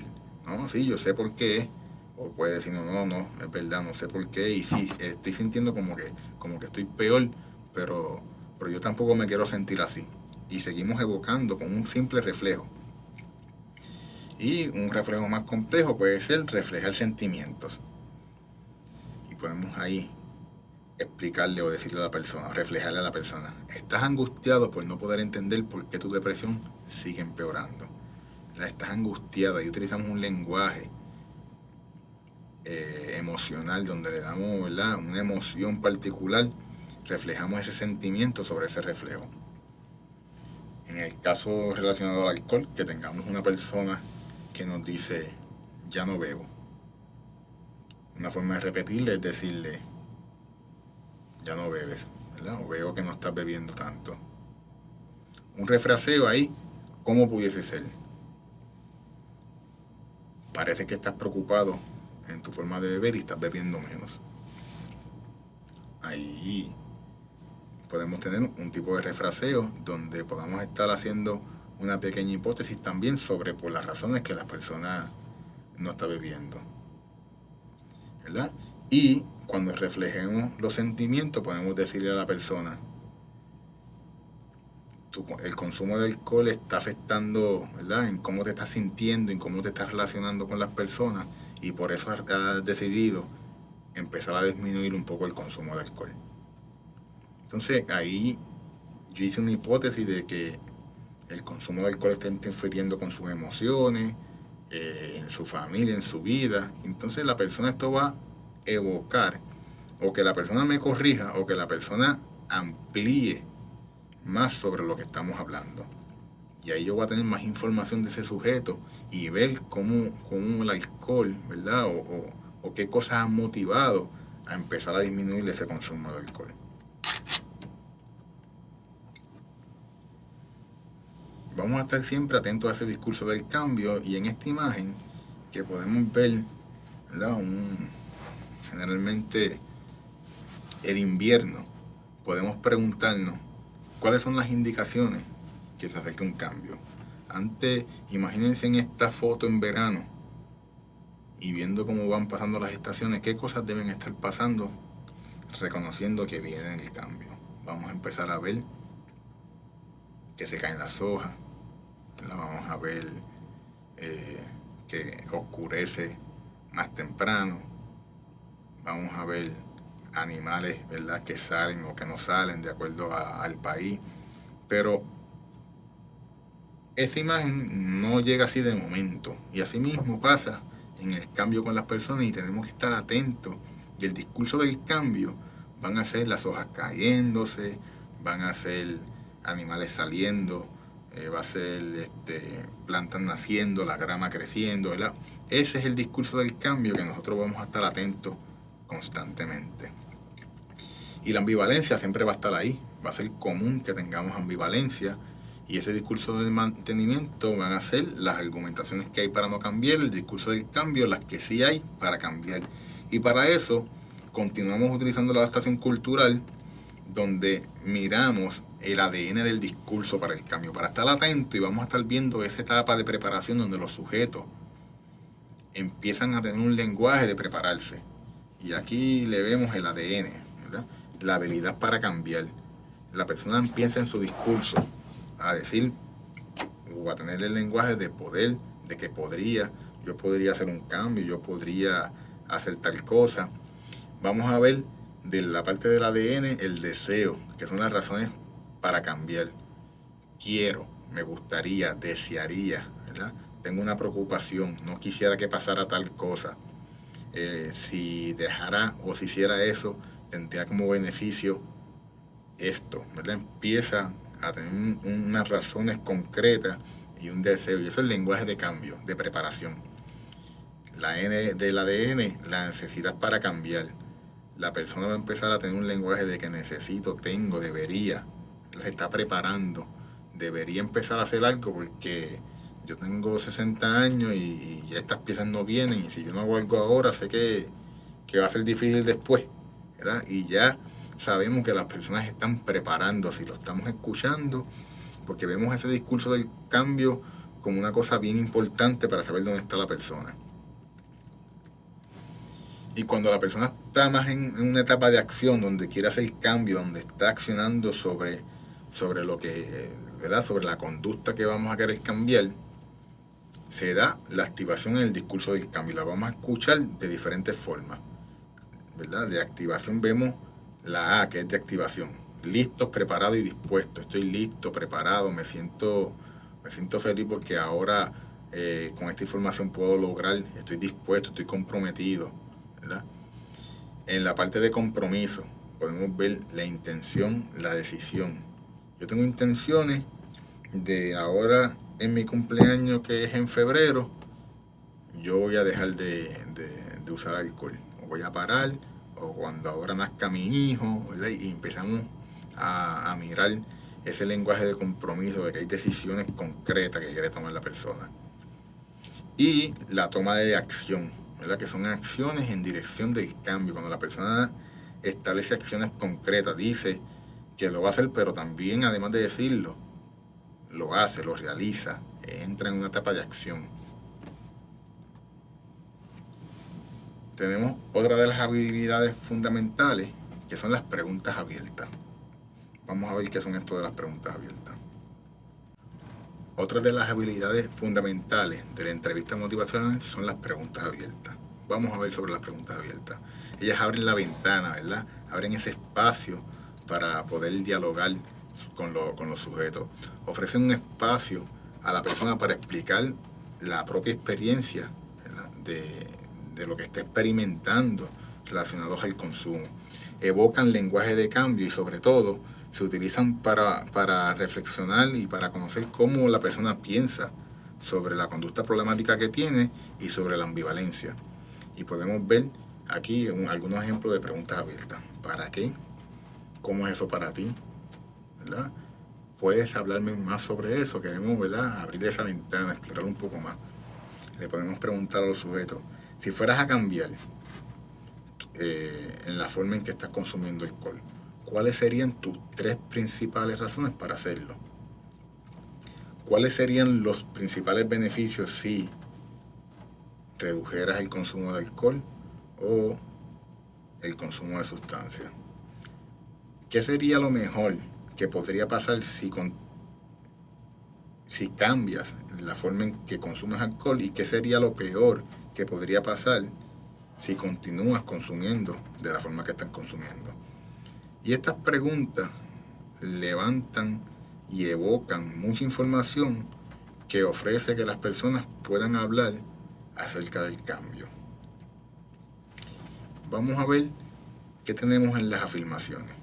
no, sí, yo sé por qué. O puede decir: no, es verdad, no sé por qué. Y sí, estoy sintiendo como que estoy peor, pero yo tampoco me quiero sentir así. Y seguimos evocando con un simple reflejo. Y un reflejo más complejo puede ser reflejar sentimientos. Y podemos ahí explicarle o decirle a la persona, reflejarle a la persona: estás angustiado por no poder entender por qué tu depresión sigue empeorando. Estás angustiada, y utilizamos un lenguaje emocional donde le damos, ¿verdad?, una emoción particular, reflejamos ese sentimiento sobre ese reflejo. En el caso relacionado al alcohol, que tengamos una persona que nos dice: ya no bebo. Una forma de repetirle es decirle: ya no bebes, ¿verdad? O veo que no estás bebiendo tanto. Un refraseo ahí, ¿cómo pudiese ser? Parece que estás preocupado en tu forma de beber y estás bebiendo menos. Ahí podemos tener un tipo de refraseo donde podamos estar haciendo una pequeña hipótesis también sobre por las razones que la persona no está bebiendo, ¿verdad? Y cuando reflejemos los sentimientos, podemos decirle a la persona: el consumo de alcohol está afectando, ¿verdad?, en cómo te estás sintiendo, en cómo te estás relacionando con las personas, y por eso has decidido empezar a disminuir un poco el consumo de alcohol. Entonces ahí yo hice una hipótesis de que el consumo de alcohol está interfiriendo con sus emociones, en su familia, en su vida. Entonces la persona, esto va a evocar, o que la persona me corrija, o que la persona amplíe más sobre lo que estamos hablando. Y ahí yo voy a tener más información de ese sujeto y ver cómo el alcohol, ¿verdad? O qué cosas han motivado a empezar a disminuir ese consumo de alcohol. Vamos a estar siempre atentos a ese discurso del cambio, y en esta imagen que podemos ver, ¿verdad? Generalmente el invierno, podemos preguntarnos cuáles son las indicaciones que se acerca un cambio. Antes, imagínense en esta foto en verano y viendo cómo van pasando las estaciones, qué cosas deben estar pasando, reconociendo que viene el cambio. Vamos a empezar a ver que se caen las hojas, ¿verdad? Vamos a ver que oscurece más temprano, vamos a ver animales, ¿verdad?, que salen o que no salen de acuerdo al país, pero esa imagen no llega así de momento, y así mismo pasa en el cambio con las personas, y tenemos que estar atentos. Y el discurso del cambio van a ser las hojas cayéndose, van a ser animales saliendo, va a ser plantas naciendo, la grama creciendo, ¿verdad? Ese es el discurso del cambio que nosotros vamos a estar atentos constantemente. Y la ambivalencia siempre va a estar ahí, va a ser común que tengamos ambivalencia, y ese discurso del mantenimiento van a ser las argumentaciones que hay para no cambiar, el discurso del cambio, las que sí hay para cambiar. Y para eso continuamos utilizando la adaptación cultural, donde miramos el ADN del discurso para el cambio, para estar atento, y vamos a estar viendo esa etapa de preparación donde los sujetos empiezan a tener un lenguaje de prepararse. Y aquí le vemos el ADN, ¿verdad? La habilidad para cambiar. La persona empieza en su discurso a decir o a tener el lenguaje de poder, de que yo podría hacer un cambio, yo podría hacer tal cosa. Vamos a ver de la parte del ADN el deseo, que son las razones para cambiar. Quiero, me gustaría, desearía, ¿verdad? Tengo una preocupación, no quisiera que pasara tal cosa. Si dejara o si hiciera eso, tendría como beneficio esto, ¿verdad? Empieza a tener unas razones concretas y un deseo, y eso es el lenguaje de cambio, de preparación. La N del ADN, la necesidad para cambiar. La persona va a empezar a tener un lenguaje de que necesito, tengo, debería, se está preparando, debería empezar a hacer algo porque yo tengo 60 años y estas piezas no vienen, y si yo no hago algo ahora sé que va a ser difícil después, ¿verdad? Y ya sabemos que las personas están preparándose y lo estamos escuchando, porque vemos ese discurso del cambio como una cosa bien importante para saber dónde está la persona. Y cuando la persona está más en una etapa de acción, donde quiere hacer cambio, donde está accionando sobre lo que, ¿verdad?, sobre la conducta que vamos a querer cambiar, se da la activación en el discurso del cambio. La vamos a escuchar de diferentes formas, ¿verdad? De activación vemos la A, que es de activación. Listos, preparados y dispuestos. Estoy listo, preparado, me siento feliz porque ahora con esta información puedo lograr, estoy dispuesto, estoy comprometido, ¿verdad? En la parte de compromiso podemos ver la intención, la decisión. Yo tengo intenciones de ahora en mi cumpleaños, que es en febrero, yo voy a dejar de usar alcohol, o voy a parar, o cuando ahora nazca mi hijo, ¿verdad? Y empezamos a mirar ese lenguaje de compromiso, de que hay decisiones concretas que quiere tomar la persona. Y la toma de acción, ¿verdad?, que son acciones en dirección del cambio. Cuando la persona establece acciones concretas, dice que lo va a hacer, pero también, además de decirlo, lo hace, lo realiza, entra en una etapa de acción. Tenemos otra de las habilidades fundamentales, que son las preguntas abiertas. Vamos a ver qué son esto de las preguntas abiertas. Otra de las habilidades fundamentales de la entrevista motivacional son las preguntas abiertas. Vamos a ver sobre las preguntas abiertas. Ellas abren la ventana, ¿verdad? Abren ese espacio para poder dialogar con los sujetos. Ofrecen un espacio a la persona para explicar la propia experiencia, ¿verdad?, de lo que está experimentando relacionados al consumo. Evocan lenguaje de cambio y, sobre todo, se utilizan para reflexionar y para conocer cómo la persona piensa sobre la conducta problemática que tiene y sobre la ambivalencia. Y podemos ver aquí algunos ejemplos de preguntas abiertas. ¿Para qué? ¿Cómo es eso para ti? ¿Verdad? ¿Puedes hablarme más sobre eso? Queremos, ¿verdad?, abrir esa ventana, explorar un poco más. Le podemos preguntar a los sujetos, si fueras a cambiar en la forma en que estás consumiendo alcohol, ¿cuáles serían tus 3 principales razones para hacerlo? ¿Cuáles serían los principales beneficios si redujeras el consumo de alcohol o el consumo de sustancias? ¿Qué sería lo mejor que podría pasar si cambias la forma en que consumes alcohol? ¿Y qué sería lo peor que podría pasar si continúas consumiendo de la forma que estás consumiendo? Y estas preguntas levantan y evocan mucha información que ofrece que las personas puedan hablar acerca del cambio. Vamos a ver qué tenemos en las afirmaciones.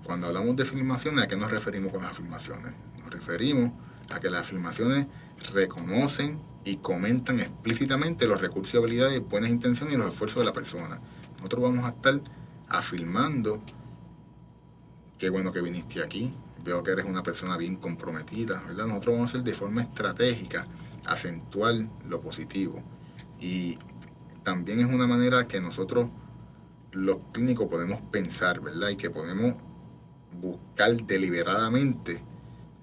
Cuando hablamos de afirmaciones, ¿a qué nos referimos con las afirmaciones? Nos referimos a que las afirmaciones reconocen y comentan explícitamente los recursos y habilidades, buenas intenciones y los esfuerzos de la persona. Nosotros vamos a estar afirmando: qué bueno que viniste aquí, veo que eres una persona bien comprometida, ¿verdad? Nosotros vamos a hacer de forma estratégica, acentuar lo positivo. Y también es una manera que nosotros, los clínicos, podemos pensar, ¿verdad? Y que podemos buscar deliberadamente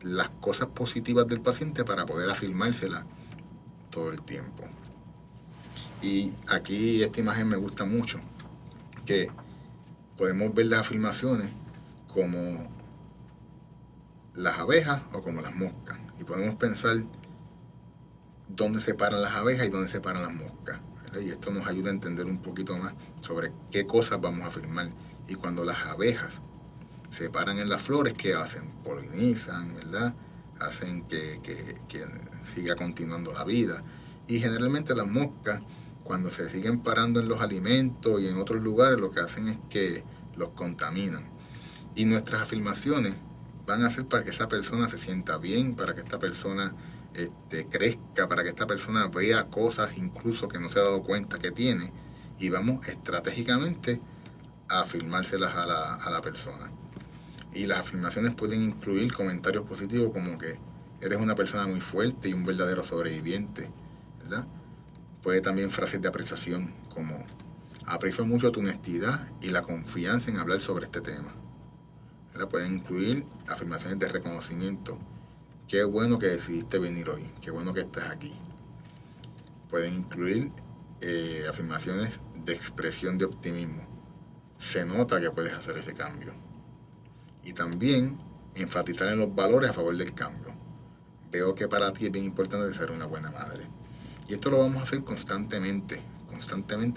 las cosas positivas del paciente para poder afirmárselas todo el tiempo. Y aquí esta imagen me gusta mucho, que podemos ver las afirmaciones como las abejas o como las moscas, y podemos pensar dónde se paran las abejas y dónde se paran las moscas, ¿verdad? Y esto nos ayuda a entender un poquito más sobre qué cosas vamos a afirmar. Y cuando las abejas se paran en las flores, ¿qué hacen? Polinizan, ¿verdad? Hacen que siga continuando la vida. Y generalmente las moscas, cuando se siguen parando en los alimentos y en otros lugares, lo que hacen es que los contaminan. Y nuestras afirmaciones van a ser para que esa persona se sienta bien, para que esta persona crezca, para que esta persona vea cosas incluso que no se ha dado cuenta que tiene, y vamos estratégicamente a afirmárselas a la persona. Y las afirmaciones pueden incluir comentarios positivos como que eres una persona muy fuerte y un verdadero sobreviviente, ¿verdad? Puede también frases de apreciación como: aprecio mucho tu honestidad y la confianza en hablar sobre este tema, ¿verdad? Pueden incluir afirmaciones de reconocimiento: qué bueno que decidiste venir hoy, qué bueno que estás aquí. Pueden incluir afirmaciones de expresión de optimismo: se nota que puedes hacer ese cambio. Y también enfatizar en los valores a favor del cambio: veo que para ti es bien importante ser una buena madre. Y esto lo vamos a hacer constantemente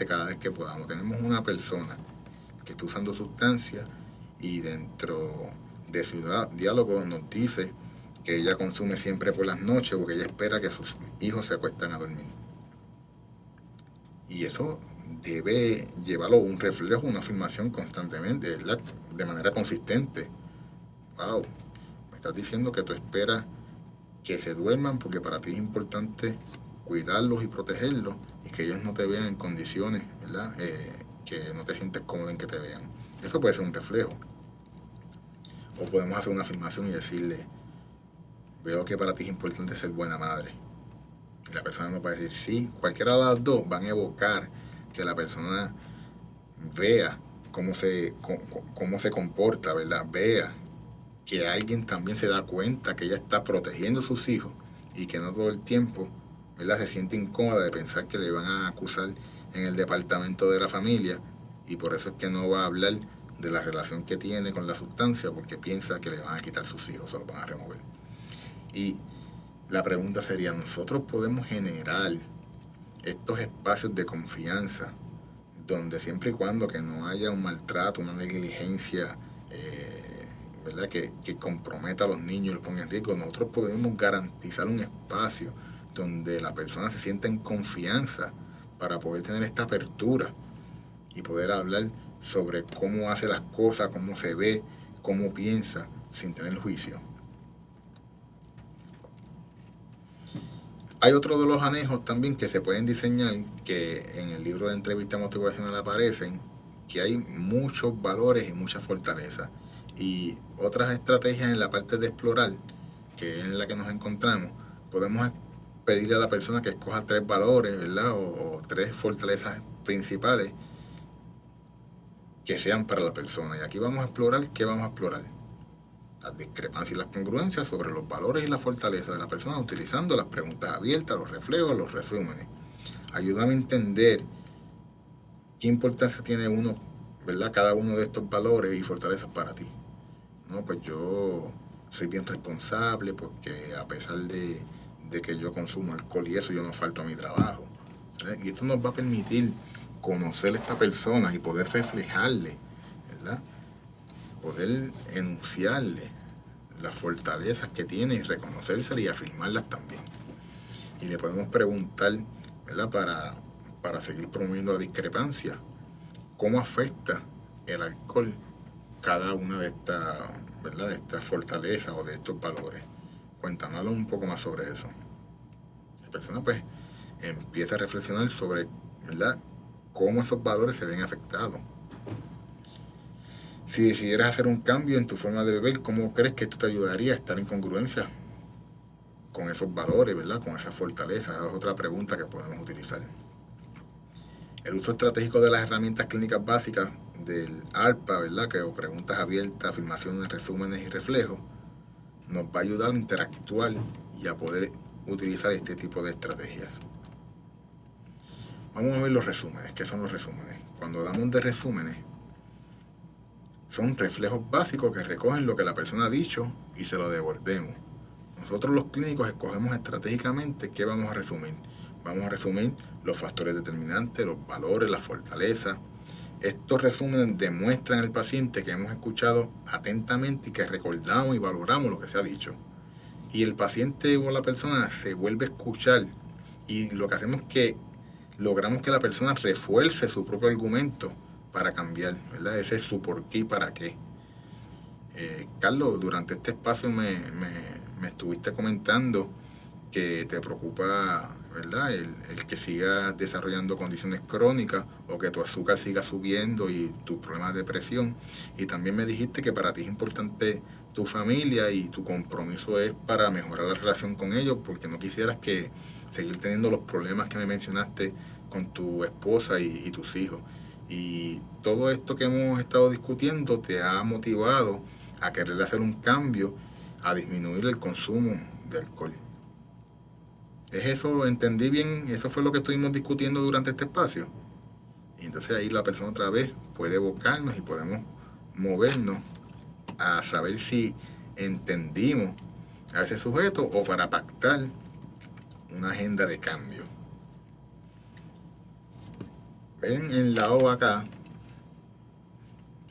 cada vez que podamos. Tenemos una persona que está usando sustancias y dentro de su diálogo nos dice que ella consume siempre por las noches porque ella espera que sus hijos se acuestan a dormir. Y eso debe llevarlo a un reflejo, una afirmación constantemente, ¿verdad? De manera consistente. Wow, me estás diciendo que tú esperas que se duerman porque para ti es importante cuidarlos y protegerlos, y que ellos no te vean en condiciones, ¿verdad? Que no te sientes cómodo en que te vean. Eso puede ser un reflejo. O podemos hacer una afirmación y decirle: veo que para ti es importante ser buena madre. Y la persona no puede decir sí. Cualquiera de las dos van a evocar que la persona vea cómo se comporta, ¿verdad? Vea que alguien también se da cuenta que ella está protegiendo a sus hijos y que no todo el tiempo, ¿verdad?, se siente incómoda de pensar que le van a acusar en el departamento de la familia, y por eso es que no va a hablar de la relación que tiene con la sustancia, porque piensa que le van a quitar sus hijos, se los van a remover. Y la pregunta sería: ¿nosotros podemos generar estos espacios de confianza donde, siempre y cuando que no haya un maltrato, una negligencia, ¿verdad?, que comprometa a los niños y los ponga en riesgo, nosotros podemos garantizar un espacio donde la persona se sienta en confianza para poder tener esta apertura y poder hablar sobre cómo hace las cosas, cómo se ve, cómo piensa, sin tener juicio. Hay otro de los anejos también que se pueden diseñar, que en el libro de entrevista motivacional aparecen, que hay muchos valores y muchas fortalezas. Y otras estrategias en la parte de explorar, que es en la que nos encontramos, podemos pedirle a la persona que escoja 3 valores, ¿verdad? O 3 fortalezas principales que sean para la persona. Y aquí vamos a explorar, ¿qué vamos a explorar? Las discrepancias y las congruencias sobre los valores y la fortaleza de la persona utilizando las preguntas abiertas, los reflejos, los resúmenes. Ayúdame a entender qué importancia tiene uno, ¿verdad? Cada uno de estos valores y fortalezas para ti. No, pues yo soy bien responsable porque a pesar de que yo consumo alcohol y eso, yo no falto a mi trabajo, ¿verdad? Y esto nos va a permitir conocer a esta persona y poder reflejarle, ¿verdad? Poder enunciarle las fortalezas que tiene y reconocérselas y afirmarlas también. Y le podemos preguntar, ¿verdad? Para seguir promoviendo la discrepancia, ¿cómo afecta el alcohol cada una de estas, ¿verdad? De estas fortalezas o de estos valores? Cuéntanos un poco más sobre eso. La persona pues empieza a reflexionar sobre, ¿verdad?, cómo esos valores se ven afectados. Si decidieras hacer un cambio en tu forma de beber, ¿cómo crees que esto te ayudaría a estar en congruencia con esos valores, ¿verdad?, con esa fortaleza? Es otra pregunta que podemos utilizar. El uso estratégico de las herramientas clínicas básicas del ARPA, ¿verdad?, que o preguntas abiertas, afirmaciones, resúmenes y reflejos, nos va a ayudar a interactuar y a poder utilizar este tipo de estrategias. Vamos a ver los resúmenes. ¿Qué son los resúmenes? Cuando hablamos de resúmenes, son reflejos básicos que recogen lo que la persona ha dicho y se lo devolvemos. Nosotros los clínicos escogemos estratégicamente qué vamos a resumir. Vamos a resumir los factores determinantes, los valores, las fortalezas. Estos resúmenes demuestran al paciente que hemos escuchado atentamente y que recordamos y valoramos lo que se ha dicho. Y el paciente o la persona se vuelve a escuchar y lo que hacemos es que logramos que la persona refuerce su propio argumento para cambiar, ¿verdad? Ese es su por qué y para qué. Carlos, durante este espacio me estuviste comentando que te preocupa, ¿verdad?, el que sigas desarrollando condiciones crónicas o que tu azúcar siga subiendo y tus problemas de presión. Y también me dijiste que para ti es importante tu familia y tu compromiso es para mejorar la relación con ellos, porque no quisieras que seguir teniendo los problemas que me mencionaste con tu esposa y tus hijos. Y todo esto que hemos estado discutiendo te ha motivado a querer hacer un cambio, a disminuir el consumo de alcohol. ¿Es eso? ¿Entendí bien? ¿Eso fue lo que estuvimos discutiendo durante este espacio? Y entonces ahí la persona otra vez puede evocarnos y podemos movernos a saber si entendimos a ese sujeto o para pactar una agenda de cambio. Ven en la O acá,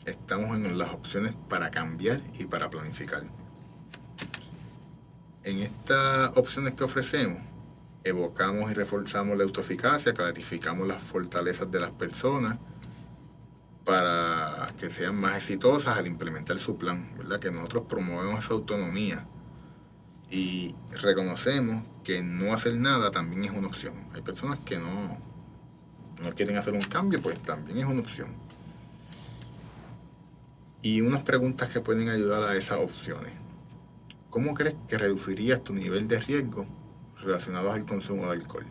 estamos en las opciones para cambiar y para planificar. En estas opciones que ofrecemos, evocamos y reforzamos la autoeficacia, clarificamos las fortalezas de las personas para que sean más exitosas al implementar su plan, ¿verdad? Que nosotros promovemos esa autonomía y reconocemos que no hacer nada también es una opción. Hay personas que no quieren hacer un cambio, pues también es una opción. Y unas preguntas que pueden ayudar a esas opciones. ¿Cómo crees que reducirías tu nivel de riesgo relacionados al consumo de alcohol?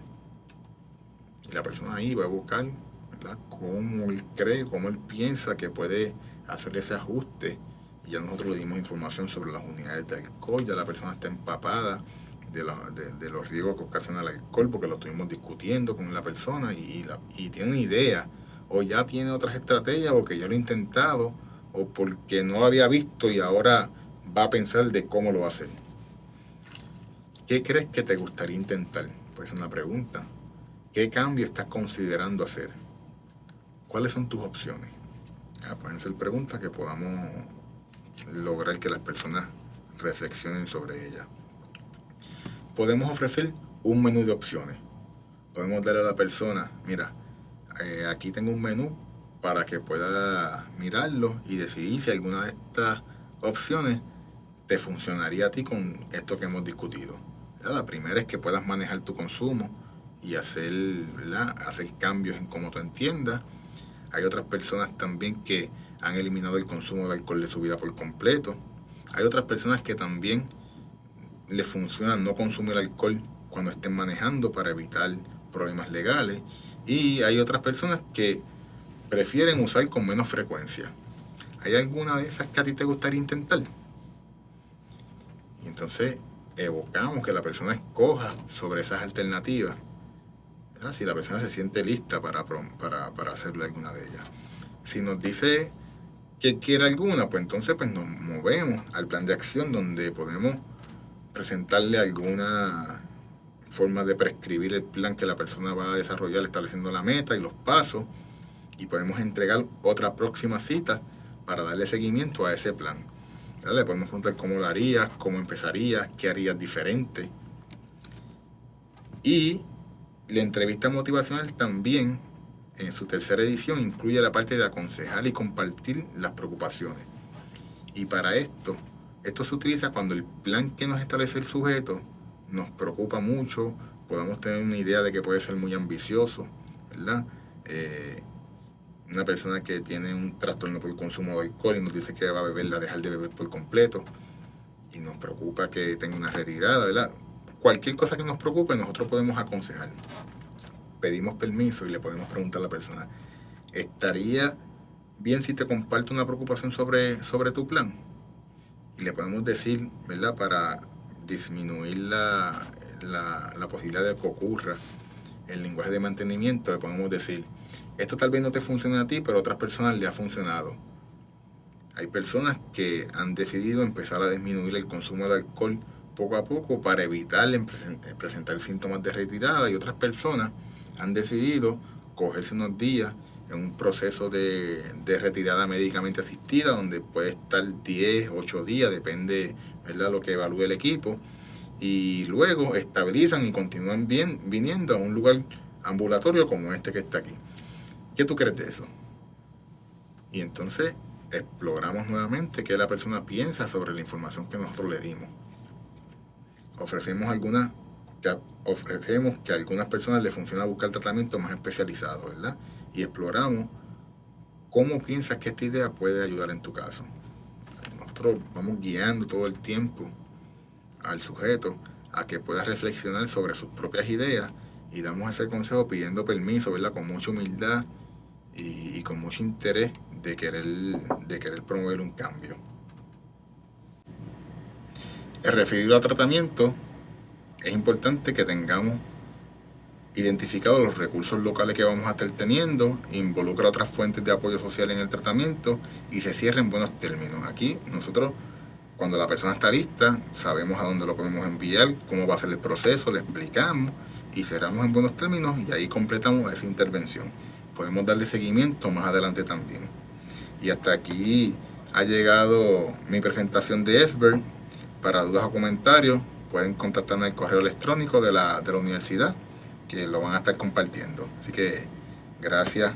Y la persona ahí va a buscar, ¿verdad?, cómo él cree, cómo él piensa que puede hacer ese ajuste. Y ya nosotros le dimos información sobre las unidades de alcohol, ya la persona está empapada de los riesgos que ocasiona el alcohol, porque lo estuvimos discutiendo con la persona y tiene una idea, o ya tiene otras estrategias, o que ya lo ha intentado, o porque no lo había visto y ahora va a pensar de cómo lo va a hacer. ¿Qué crees que te gustaría intentar? Pues es una pregunta. ¿Qué cambio estás considerando hacer? ¿Cuáles son tus opciones? Pueden ser preguntas que podamos lograr que las personas reflexionen sobre ellas. Podemos ofrecer un menú de opciones. Podemos darle a la persona, mira, aquí tengo un menú para que pueda mirarlo y decidir si alguna de estas opciones te funcionaría a ti con esto que hemos discutido. La primera es que puedas manejar tu consumo y hacer cambios en cómo tú entiendas. Hay otras personas también que han eliminado el consumo de alcohol de su vida por completo. Hay otras personas que también les funciona no consumir alcohol cuando estén manejando para evitar problemas legales. Y hay otras personas que prefieren usar con menos frecuencia. ¿Hay alguna de esas que a ti te gustaría intentar? Y entonces evocamos que la persona escoja sobre esas alternativas, ¿verdad? Si la persona se siente lista para hacerle alguna de ellas. Si nos dice que quiere alguna, pues entonces pues nos movemos al plan de acción, donde podemos presentarle alguna forma de prescribir el plan que la persona va a desarrollar, estableciendo la meta y los pasos, y podemos entregar otra próxima cita para darle seguimiento a ese plan. ¿Verdad? Le podemos preguntar cómo lo harías, cómo empezarías, qué harías diferente. Y la entrevista motivacional también, en su tercera edición, incluye la parte de aconsejar y compartir las preocupaciones. Y para esto se utiliza cuando el plan que nos establece el sujeto nos preocupa mucho, podemos tener una idea de que puede ser muy ambicioso, ¿verdad? Una persona que tiene un trastorno por el consumo de alcohol y nos dice que va a beber, dejar de beber por completo, y nos preocupa que tenga una retirada, ¿verdad? Cualquier cosa que nos preocupe, nosotros podemos aconsejar. Pedimos permiso y le podemos preguntar a la persona: ¿estaría bien si te comparto una preocupación sobre tu plan? Y le podemos decir, ¿verdad?, para disminuir la posibilidad de que ocurra el lenguaje de mantenimiento, le podemos decir: esto tal vez no te funcione a ti, pero a otras personas le ha funcionado. Hay personas que han decidido empezar a disminuir el consumo de alcohol poco a poco para evitar presentar síntomas de retirada, y otras personas han decidido cogerse unos días en un proceso de retirada médicamente asistida, donde puede estar 10, 8 días, depende, ¿verdad?, lo que evalúe el equipo, y luego estabilizan y continúan viniendo a un lugar ambulatorio como este que está aquí. ¿Qué tú crees de eso? Y entonces exploramos nuevamente qué la persona piensa sobre la información que nosotros le dimos. Ofrecemos que a algunas personas les funciona buscar tratamiento más especializado, ¿verdad? Y exploramos cómo piensas que esta idea puede ayudar en tu caso. Nosotros vamos guiando todo el tiempo al sujeto a que pueda reflexionar sobre sus propias ideas, y damos ese consejo pidiendo permiso, ¿verdad?, con mucha humildad y con mucho interés de querer promover un cambio. Referido a tratamiento, es importante que tengamos identificados los recursos locales que vamos a estar teniendo, involucra otras fuentes de apoyo social en el tratamiento y se cierre en buenos términos. Aquí nosotros, cuando la persona está lista, sabemos a dónde lo podemos enviar, cómo va a ser el proceso, le explicamos y cerramos en buenos términos, y ahí completamos esa intervención. Podemos darle seguimiento más adelante también. Y hasta aquí ha llegado mi presentación de Esbern. Para dudas o comentarios pueden contactarme al correo electrónico de la universidad, que lo van a estar compartiendo. Así que gracias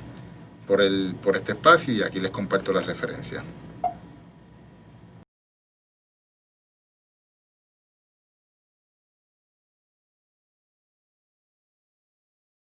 por este espacio, y aquí les comparto las referencias.